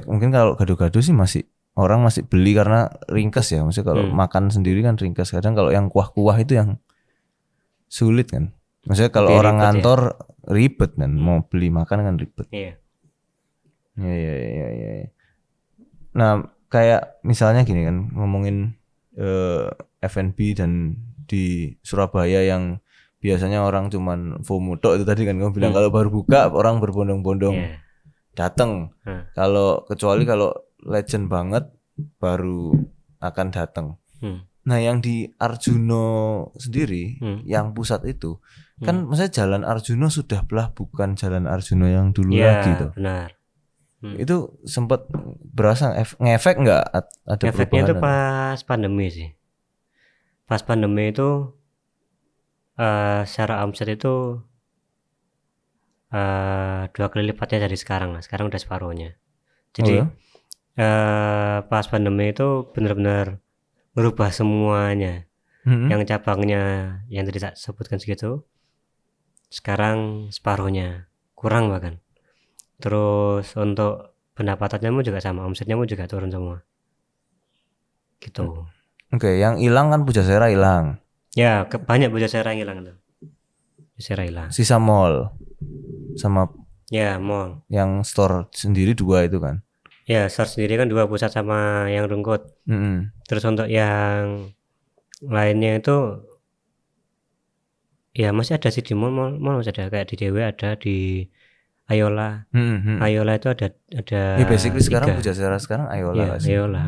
mungkin kalau gado-gado sih orang masih beli karena ringkas ya. Maksudnya kalau makan sendiri kan ringkas. Kadang kalau yang kuah-kuah itu yang sulit kan. Maksudnya kalau orang ngantor ribet kan, mau beli makan kan ribet. Iya. Ya. Nah, kayak misalnya gini kan ngomongin F&B dan di Surabaya yang biasanya orang cuman FOMO tok itu tadi kan kamu bilang kalau baru buka orang berbondong-bondong datang. Kecuali kalau legend banget baru akan datang. Nah, yang di Arjuno sendiri yang pusat itu kan maksudnya Jalan Arjuno sudah bukan Jalan Arjuno yang dulu lagi tuh. Benar. Itu sempat berasa ngefek nggak ada efeknya perubahan? Itu pas pandemi sih. Pas pandemi itu secara omset itu 2 kali lipatnya dari sekarang lah. Sekarang udah separuhnya. Jadi pas pandemi itu benar-benar merubah semuanya. Yang cabangnya yang tadi tak sebutkan segitu sekarang separuhnya, kurang bahkan. Terus untuk pendapatannya juga sama, omsetnya juga turun semua gitu. Yang hilang kan Pujasera hilang. Ya, banyak Pujasera yang hilang tuh. Pujasera hilang. Sisa mall sama mall. Yang store sendiri 2 itu kan. Ya, store sendiri kan 2, pusat sama yang Rungkut. Terus untuk yang lainnya itu ya masih ada sih di mall masih ada, kayak di Dewe ada, di Ayola. Ayola itu ada. Ya basically 3. Sekarang Pujasera sekarang Ayola. Ayola.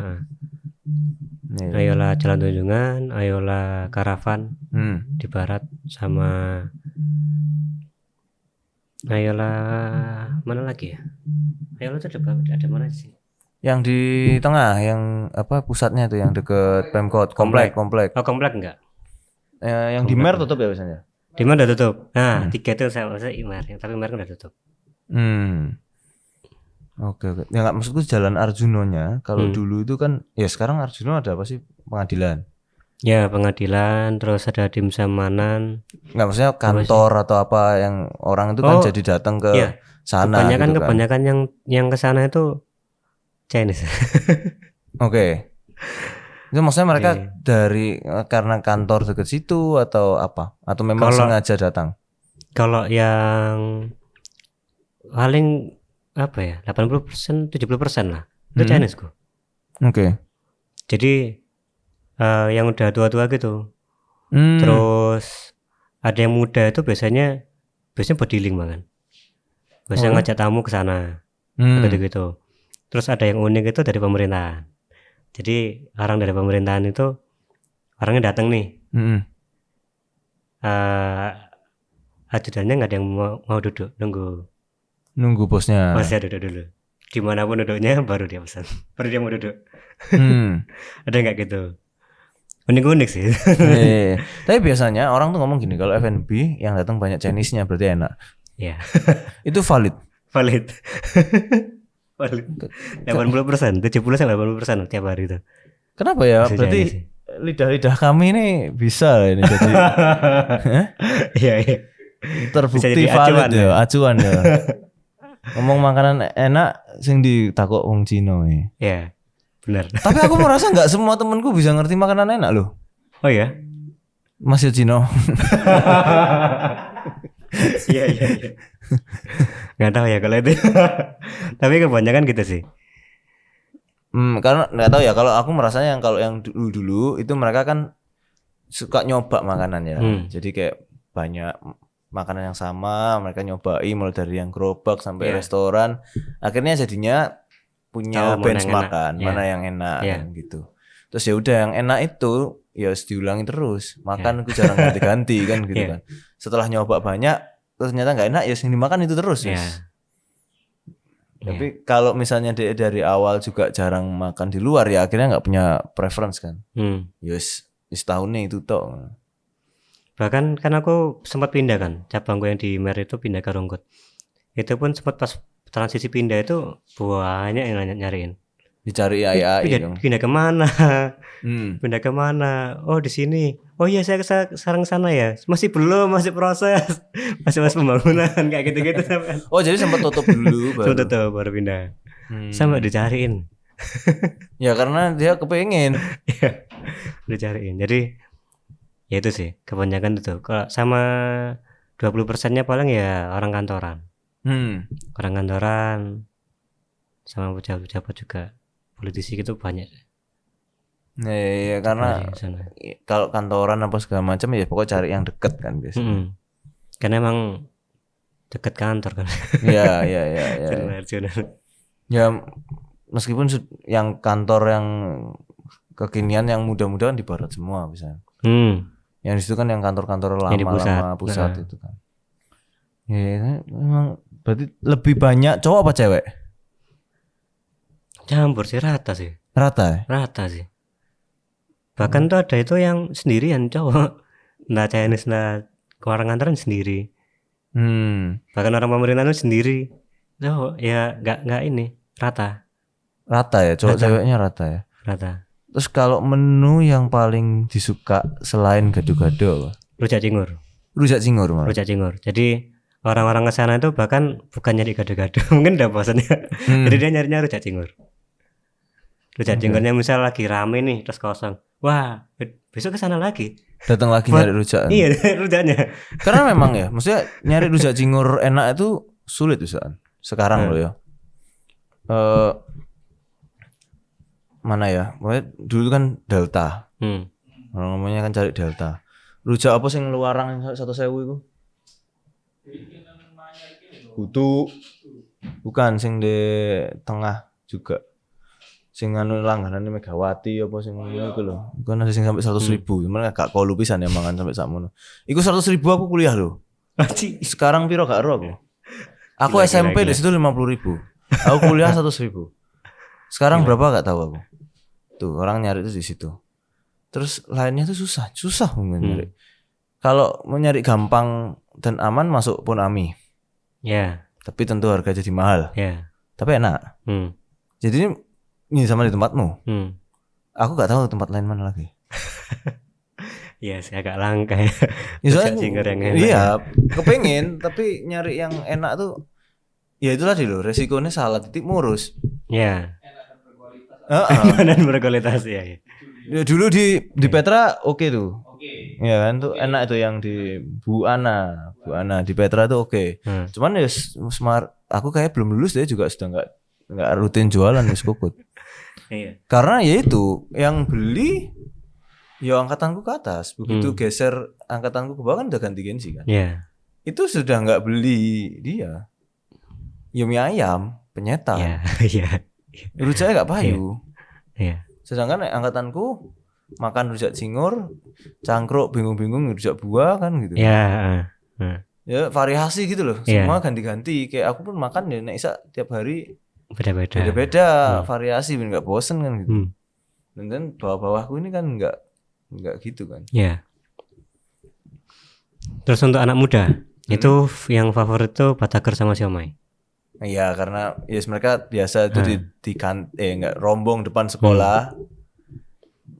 Ayola Jalan Tunjungan, Ayola Karavan di barat, sama Ayola mana lagi ya? Ayola itu ada mana sih? Yang di tengah, yang apa pusatnya itu yang deket Pemkot, komplek. Oh, komplek enggak? Yang di Mer tutup ya biasanya? Di Mer udah tutup. Nah, 3 itu saya Imer, tapi Mer udah tutup. Oke. Ya nggak, maksudku Jalan Arjunonya. Kalau dulu itu kan, ya sekarang Arjuno ada apa sih? Pengadilan. Ya, pengadilan, terus ada Dimsamanan. Nggak, maksudnya kantor atau apa yang orang itu kan jadi datang ke sana. Kebanyakan yang ke sana itu Chinese. Oke. Itu maksudnya mereka dari karena kantor dekat situ atau apa? Atau memang sengaja datang? Kalau yang paling apa ya, 80%, 70% lah itu Chinese kok. Oke. Jadi yang udah tua-tua gitu. Terus ada yang muda itu biasanya bodiling banget. Biasanya ngajak tamu ke sana. Gitu-gitu. Terus ada yang unik itu dari pemerintahan. Jadi orang dari pemerintahan itu orangnya datang nih. Ajudannya nggak ada yang mau duduk, nunggu bosnya. Bosnya duduk dulu. Dimanapun duduknya baru dia pesan. Baru dia mau duduk. Ada nggak gitu? Unik-unik sih. Tapi biasanya orang tuh ngomong gini, kalau F&B yang datang banyak Chinese-nya berarti enak. Iya. Itu valid. 80%, 70-80% tiap hari itu. Kenapa ya? Berarti lidah-lidah kami ini bisa ini jadi. Iya. Terbukti valid ya, acuan ya. Ngomong makanan enak sing ditakok wong Cina ya. Iya. Benar. Tapi aku merasa nggak semua temanku bisa ngerti makanan enak loh. Oh ya? Masih Cino. Iya. Nggak tahu ya kalau itu. Tapi kebanyakan gitu sih. Karena nggak tahu ya, kalau aku merasanya yang kalau yang dulu itu mereka kan suka nyoba makanan ya. Jadi kayak banyak makanan yang sama mereka nyobain, mulai dari yang gerobak sampai restoran. Akhirnya jadinya punya benchmark kan, mana yang enak kan gitu. Terus ya udah yang enak itu ya harus diulangi terus. Makan aku jarang ganti-ganti kan gitu kan. Setelah nyoba banyak terus ternyata nggak enak ya yang dimakan itu terus. Tapi kalau misalnya dari awal juga jarang makan di luar ya akhirnya nggak punya preference kan. Yes, setahunnya itu toh. Bahkan kan aku sempat pindah kan, cabangku yang di Mer itu pindah ke Rungkut. Itu pun sempat pas transisi pindah itu banyak yang nyariin. Dicari AI pindah kemana? Pindah kemana? Oh di sini. Oh iya saya sekarang sana ya. Masih belum, masih proses, masih pembangunan kayak gitu-gitu. Oh jadi sempat tutup dulu baru. Sempat tutup baru pindah. Sampai dicariin. Ya karena dia kepengen. Dicariin. Jadi ya itu sih kebanyakan itu. Kalau sama 20%-nya paling ya orang kantoran. Orang kantoran sama pejabat-pejabat juga. Politisi gitu banyak. Ya karena kalau kantoran apa segala macam ya pokoknya cari yang deket kan biasanya. Karena emang deket kantor kan. Iya. Ya meskipun yang kantor yang kekinian yang muda-muda kan di barat semua misalnya. Yang di situ kan yang kantor-kantor lama pusat itu kan. Ya memang berarti lebih banyak cowok apa cewek? Campur sih, rata sih. Rata sih. Bahkan tuh ada itu yang sendirian cowok. Nah Chinese, nah orang kantoran sendiri. Bahkan orang pemerintahan sendiri. Cowok ya nggak ini rata ya, cowok ceweknya rata ya. Rata. Terus kalau menu yang paling disuka selain gado-gado? Rujak cingur. Jadi orang-orang ke sana itu bahkan bukan nyari gado-gado, mungkin udah bosan ya. Jadi dia nyarinya rujak cingur. Rujak cingurnya misal lagi rame nih terus kosong. Wah, besok ke sana lagi. Datang lagi nyari rujak. Iya, rujaknya. Karena memang ya, maksudnya nyari rujak cingur enak itu sulit Ustaz. Sekarang loh ya. Mana ya? Dulu kan Delta. Orang ngomongnya kan cari Delta. Rujak apa sing luarang 1.000 itu? Kutu. Bukan sing di tengah juga. sing anu langganan Megawati apa sing ngono iku lho. Iku ana sing sampai 100.000. Cuman gak kolu pisan ya mangan sampai sakmono. Iku 100.000 aku kuliah lho. Sekarang piro gak ero aku. Aku gila, SMP di situ 50.000. Aku kuliah 100.000. Sekarang berapa gak tahu aku. Tuh orang nyari itu di situ. Terus lainnya tuh susah nyari. Kalau mau nyari gampang dan aman masuk Ponami. Ya. Tapi tentu harga jadi mahal. Ya. Tapi enak. Jadi ini sama di tempatmu. Aku gak tahu tempat lain mana lagi. Iya sih agak langka ya. Iya, kepengen tapi nyari yang enak tuh. Ya itulah loh, resikonya salah titik murus. Iya. Dan berkualitas ya. Ya dulu di Petra oke tuh. Iya kan tuh enak tuh yang di Bu Ana di Petra tuh oke. Cuman ya smart, aku kayak belum lulus dia juga sudah nggak rutin jualan wis kukut. Iya. Karena ya itu yang beli ya angkatanku ke atas, begitu geser angkatanku ke bawah kan udah ganti Gensi kan. Iya. Itu sudah nggak beli dia. Ya mie ayam, penyetan. Iya. Rujak nggak payu. Iya. Sedangkan angkatanku makan rujak cingur, cangkruk bingung-bingung rujak buah kan gitu. Iya. Ya variasi gitu loh. Semua ganti-ganti. Kayak aku pun makan ya nek isa tiap hari beda-beda variasi biar nggak bosen kan gitu. Dan kan bawah-bawahku ini kan nggak gitu kan. Iya. Terus untuk anak muda itu yang favorit tuh batagor sama siomay. Iya karena yes mereka biasa itu nggak rombong depan sekolah.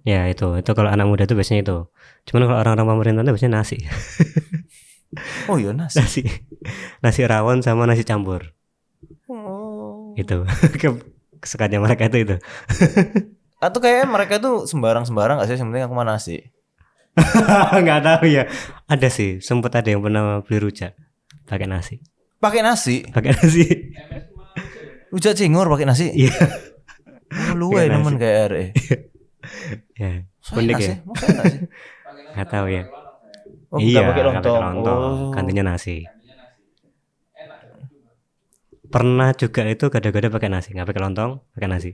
Ya itu kalau anak muda itu biasanya itu. Cuman kalau orang-orang pemerintah itu biasanya nasi. Oh iya nasi. Nasi rawon sama nasi campur. Oh. Itu kesukaannya mereka itu. Atau kayak mereka tuh sembarang gak sih, yang penting aku mana nasi. Nggak tahu ya. Ada sih, sempat ada yang pernah beli rujak pakai nasi. Pakai nasi. Rujak cingur pakai nasi. Iya. Luwe nemen kayak RE. Ya. Unik ya. Nggak tahu ya. Oh, iya, pakai lontong. Gantinya nasi. Pernah juga itu gado-gado pakai nasi, nggak pakai lontong, pakai nasi.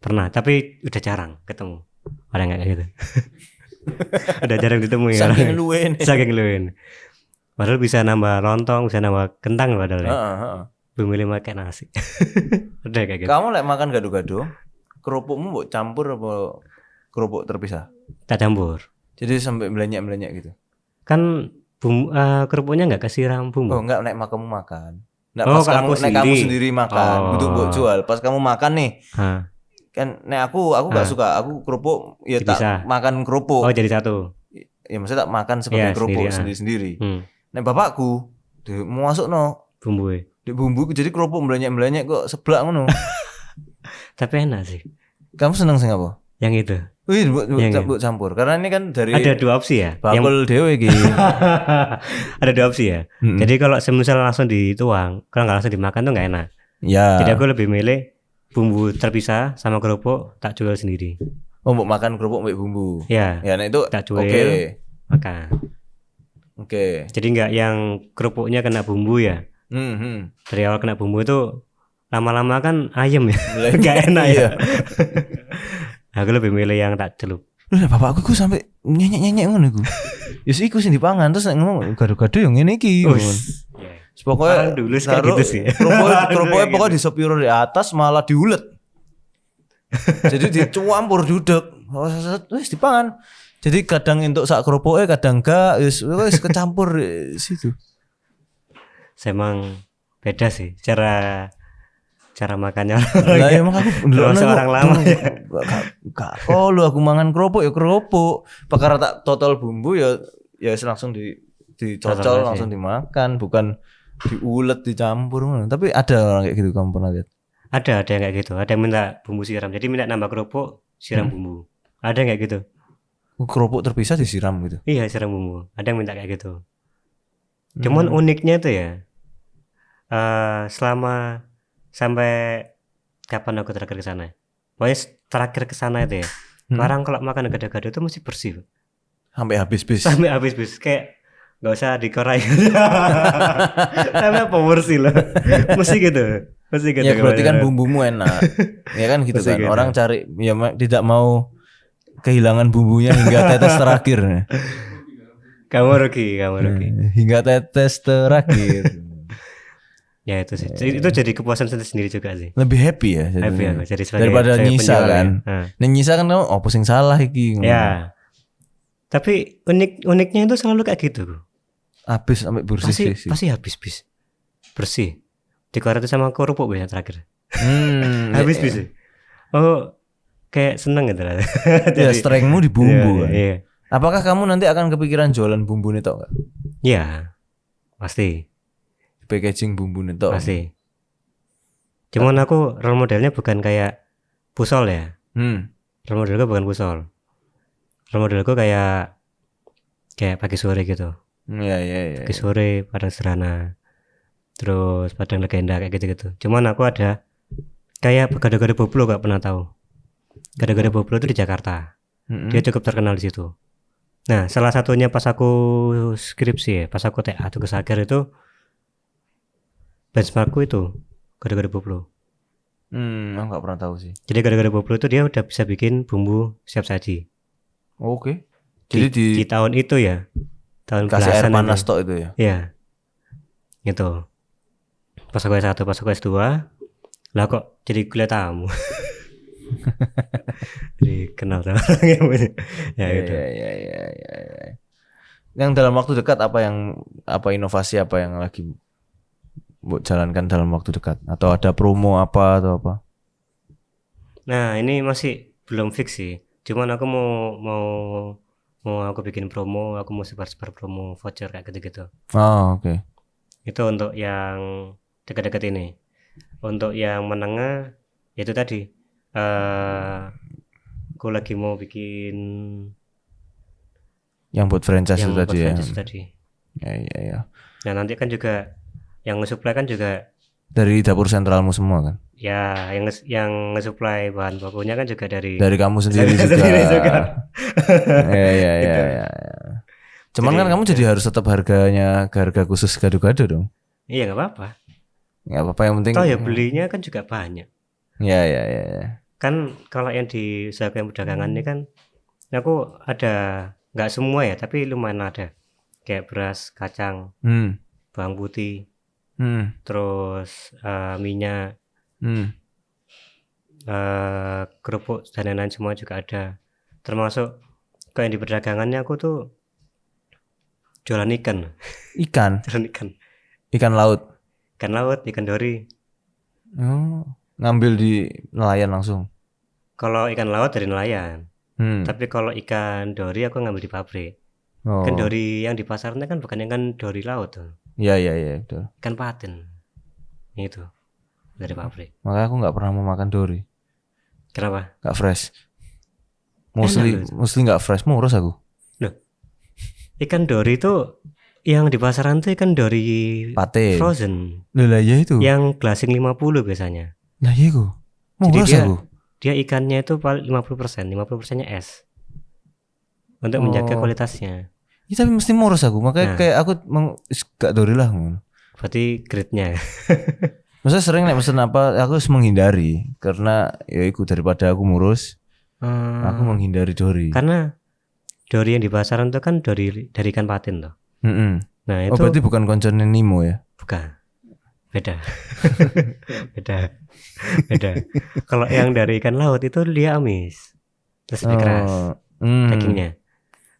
Pernah, tapi udah jarang ketemu orang kayak gitu. Udah jarang ditemui. Saking luwen. Padahal bisa nambah lontong, bisa nambah kentang padahal ya. Memilih pakai nasi. Udah kayak gitu. Kamu like makan gado-gado, kerupukmu mau campur apa kerupuk terpisah? Tak campur. Jadi sampai melenyak gitu. Kan kerupuknya nggak kesiram bumbu. Oh enggak, naik kamu makan. Nggak pas kamu sendiri makan, untuk buat jual. Pas kamu makan nih, kan aku gak suka, aku kerupuk ya tak makan kerupuk. Oh jadi satu. Ya maksudnya tak makan sebagai kerupuk sendiri. Nek bapakku mau masuk bumbu. Di bumbu jadi kerupuk melenyak kok seblak ngono. Tapi enak sih. Kamu seneng sing apa? Yang itu. Wih, buat campur. Karena ini kan dari ada dua opsi ya. Bakul dewe iki. Ada dua opsi ya. Jadi kalau semisal langsung dituang, kalau nggak langsung dimakan tuh nggak enak. Ya. Jadi aku lebih milih bumbu terpisah sama kerupuk tak jual sendiri. Oh, mau makan kerupuk sama bumbu. Ya. Ya, nah itu tak jual. Makan. Oke. Jadi nggak yang kerupuknya kena bumbu ya. Dari awal kena bumbu itu lama-lama kan ayam ya. Nggak enak ya. Aku lebih milih yang tak celup. Lah bapakku ku sampai nyenyek ngono iku. Ya iku sing dipangan terus nek ngomong gado-gado yo ngene iki. Pokoknya dulu kayak gitu sih. Kerupuknya pokoknya disopiro di atas malah diulet. Jadi dicampur duduk. Wis dipangan. Jadi kadang entuk sak kerupuknya kadang enggak wis kecampur di situ. Emang beda sih cara makannya. Lah emang aku ndelok orang lama ya. Gak lu aku mangan kerupuk ya kerupuk. Perkara tak total bumbu ya langsung dicocol langsung dimakan, bukan diulet dicampur. Tapi ada orang kayak gitu, kamu pernah lihat? Ada yang kayak gitu. Ada yang minta bumbu siram. Jadi minta nambah kerupuk, siram bumbu. Ada yang kayak gitu. Kerupuk terpisah disiram gitu. Iya, siram bumbu. Ada yang minta kayak gitu. Cuman uniknya tuh ya. Selama sampai kapan aku terakhir ke sana? Pokoknya terakhir ke sana itu ya. Orang kalau makan gado-gado itu mesti bersih. Sampai habis bis. Kayak enggak usah dikorai. Tapi apa bersih loh. Mesti gitu. Pasti gitu. Ya berarti kan bumbumu enak. Ya kan gitu kan. Orang cari ya tidak mau kehilangan bumbunya hingga tetes terakhir. Kamu rugi. Hingga tetes terakhir. Ya itu sih. Itu jadi kepuasan sendiri juga sih. Lebih happy ya. Happy aku jadi daripada nyisa kan. Ya. Nyisa kan kamu pusing salah iki. Ya. Tapi uniknya itu selalu kayak gitu. Habis sampai bersih sih. Pasti habis bersih. Dikorek sama kerupuk biasanya terakhir. Habis bisa. Oh, kayak seneng gitu lah. Ya strengthmu di bumbu kan. Iya. Apakah kamu nanti akan kepikiran jualan bumbu nih tok? Iya. Pasti. Packaging bumbu nih tok. Pasti. Cuman aku role modelnya bukan kayak Pusol ya. Role modelku bukan Pusol. Role modelku kayak pagi sore gitu. Iya. Pagi sore, Padang Serana. Terus Padang Legenda kayak gitu-gitu. Cuman aku ada kayak Gado-Gado Boblo, gak pernah tahu. Gado-Gado Boblo itu di Jakarta. Dia cukup terkenal di situ. Nah, salah satunya pas aku skripsi ya, pas aku TA tugas akhir itu benchmarkku itu Gado-Gado Boblo. Aku gak pernah tahu sih. Jadi Gado-Gado Boblo itu dia udah bisa bikin bumbu siap saji. Oke. Jadi di tahun itu ya. Tahun kasih air panas tok itu ya. Iya. Gitu. Pas aku S1, pas aku S2, lah kok jadi kuliah tamu. Jadi kenal sama orang ya gitu. Ya. Yang dalam waktu dekat apa inovasi apa yang lagi buat jalankan dalam waktu dekat, atau ada promo apa atau apa? Nah, ini masih belum fix sih. Cuman aku mau aku bikin promo, aku mau sebar promo voucher kayak gitu-gitu. Oh, oke. Itu untuk yang dekat-dekat ini. Untuk yang menengah itu tadi aku lagi mau bikin yang buat franchise itu tadi ya. Ya. Nah, nanti kan juga yang nge-supply kan juga dari dapur sentralmu semua kan? Ya, yang nge-supply bahan bakunya kan juga dari kamu sendiri juga. Ya. Gitu. Cuman jadi, kan kamu jadi harus tetap harga khusus gado-gado dong. Iya, nggak apa-apa. Nggak apa-apa, yang penting. Toh ya belinya kan juga banyak. Ya. Kan kalau yang di usaha perdagangan ini kan, aku ada nggak semua ya, tapi lumayan ada. Kayak beras, kacang, bawang putih, terus minyak, kerupuk dan lain-lain semua juga ada. Termasuk kayak di perdagangannya aku tuh jualan ikan. Jualan ikan laut, ikan dori. Oh, ngambil di nelayan langsung. Kalau ikan laut dari nelayan. Tapi kalau ikan dori aku ngambil di pabrik. Ikan dori yang di pasarnya kan bukan ikan dori laut tuh. Iya, betul. Ikan patin. Itu dari pabrik. Makanya aku nggak pernah mau makan dori. Kenapa? Nggak fresh. Mostly nggak fresh, murus aku. Loh, ikan dori itu yang di pasaran tuh ikan dori patin frozen. Lah ya itu. Yang glassing 50 biasanya. Lah iya aku. Murus aku. Dia ikannya itu 50%nya es. Untuk menjaga kualitasnya. Ya, tapi mesti murus aku. Makanya kayak aku gak dori lah. Berarti grade-nya. Maksudnya sering nek mesen apa aku harus menghindari, karena ya ikut daripada aku murus. Aku menghindari dori. Karena dori yang di pasaran itu kan dari ikan patin toh. Nah, itu berarti bukan konconnya Nemo ya? Bukan. Beda. Beda. Kalau yang dari ikan laut itu dia amis. Terus lebih keras dagingnya.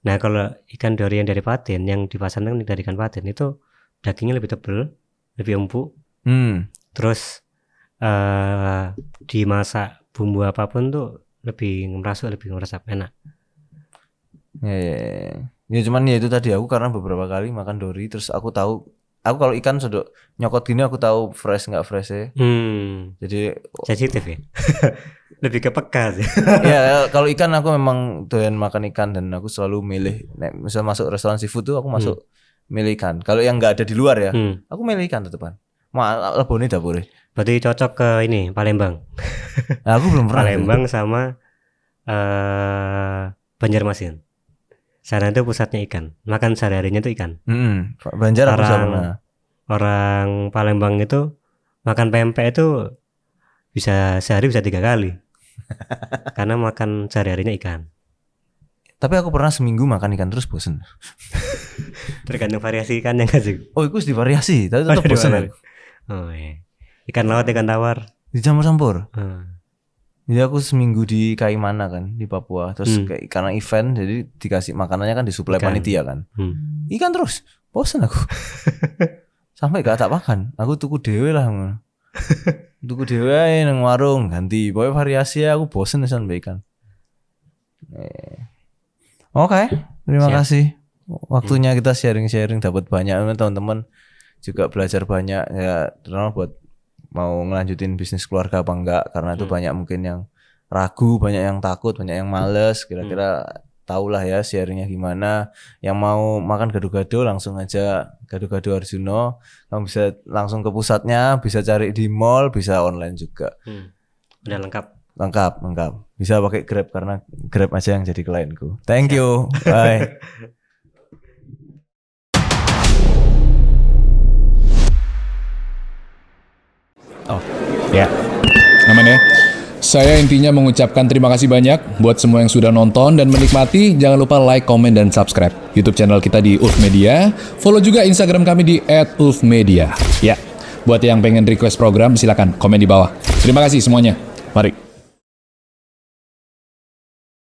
Nah, kalau ikan dori yang dari patin, yang di pasaran dari ikan patin itu dagingnya lebih tebal, lebih empuk. Terus dimasak bumbu apapun tuh lebih ngerasap enak. Ya cuman ya itu tadi, aku karena beberapa kali makan dori, terus aku tahu, aku kalau ikan sudah nyokot gini aku tahu fresh nggak fresh ya. Jadi sensitif ya. Lebih ke peka sih. Ya kalau ikan aku memang doyan makan ikan, dan aku selalu milih. Misal masuk restoran seafood tuh aku masuk milih ikan. Kalau yang nggak ada di luar ya, aku milih ikan tetepan. Lebone dapur. Berarti cocok ke ini Palembang. Nah, aku belum pernah. Palembang sama Banjarmasin. Sana itu pusatnya ikan. Makan sehari-harinya itu ikan. Banjar aku pernah. Orang Palembang itu makan pempek itu bisa sehari bisa 3 kali. Karena makan sehari-harinya ikan. Tapi aku pernah seminggu makan ikan terus bosen. Tergantung variasi ikannya kan sih. Oh, itu divariasi, tapi tetap bosen aku. Oh iya. Ikan laut, ikan tawar. Dicampur-campur. Jadi aku seminggu di Kaimana kan, di Papua. Terus kayak karena event, jadi dikasih makanannya kan disuplai panitia kan. Ikan terus, bosen aku. Sampai gak tak makan. Aku tuku dewe lah. Tuku dewe nang warung ganti. Pokoknya variasi aku bosen sampai ikan. Oke, terima kasih. Waktunya kita sharing-sharing, dapat banyak teman-teman juga belajar banyak ya, terutama buat mau ngelanjutin bisnis keluarga apa enggak, karena itu banyak mungkin yang ragu, banyak yang takut, banyak yang males. Kira-kira tahulah ya sharingnya gimana. Yang mau makan gado-gado langsung aja Gado-Gado Arjuno. Kamu bisa langsung ke pusatnya, bisa cari di mall, bisa online juga. Udah lengkap. Lengkap. Bisa pakai Grab karena Grab aja yang jadi klienku. Thank you. Bye. Oh, ya. Aman ya. Saya intinya mengucapkan terima kasih banyak buat semua yang sudah nonton dan menikmati. Jangan lupa like, komen, dan subscribe YouTube channel kita di Ulf Media. Follow juga Instagram kami di @ulfmedia. Ya. Buat yang pengen request program silakan komen di bawah. Terima kasih semuanya. Mari.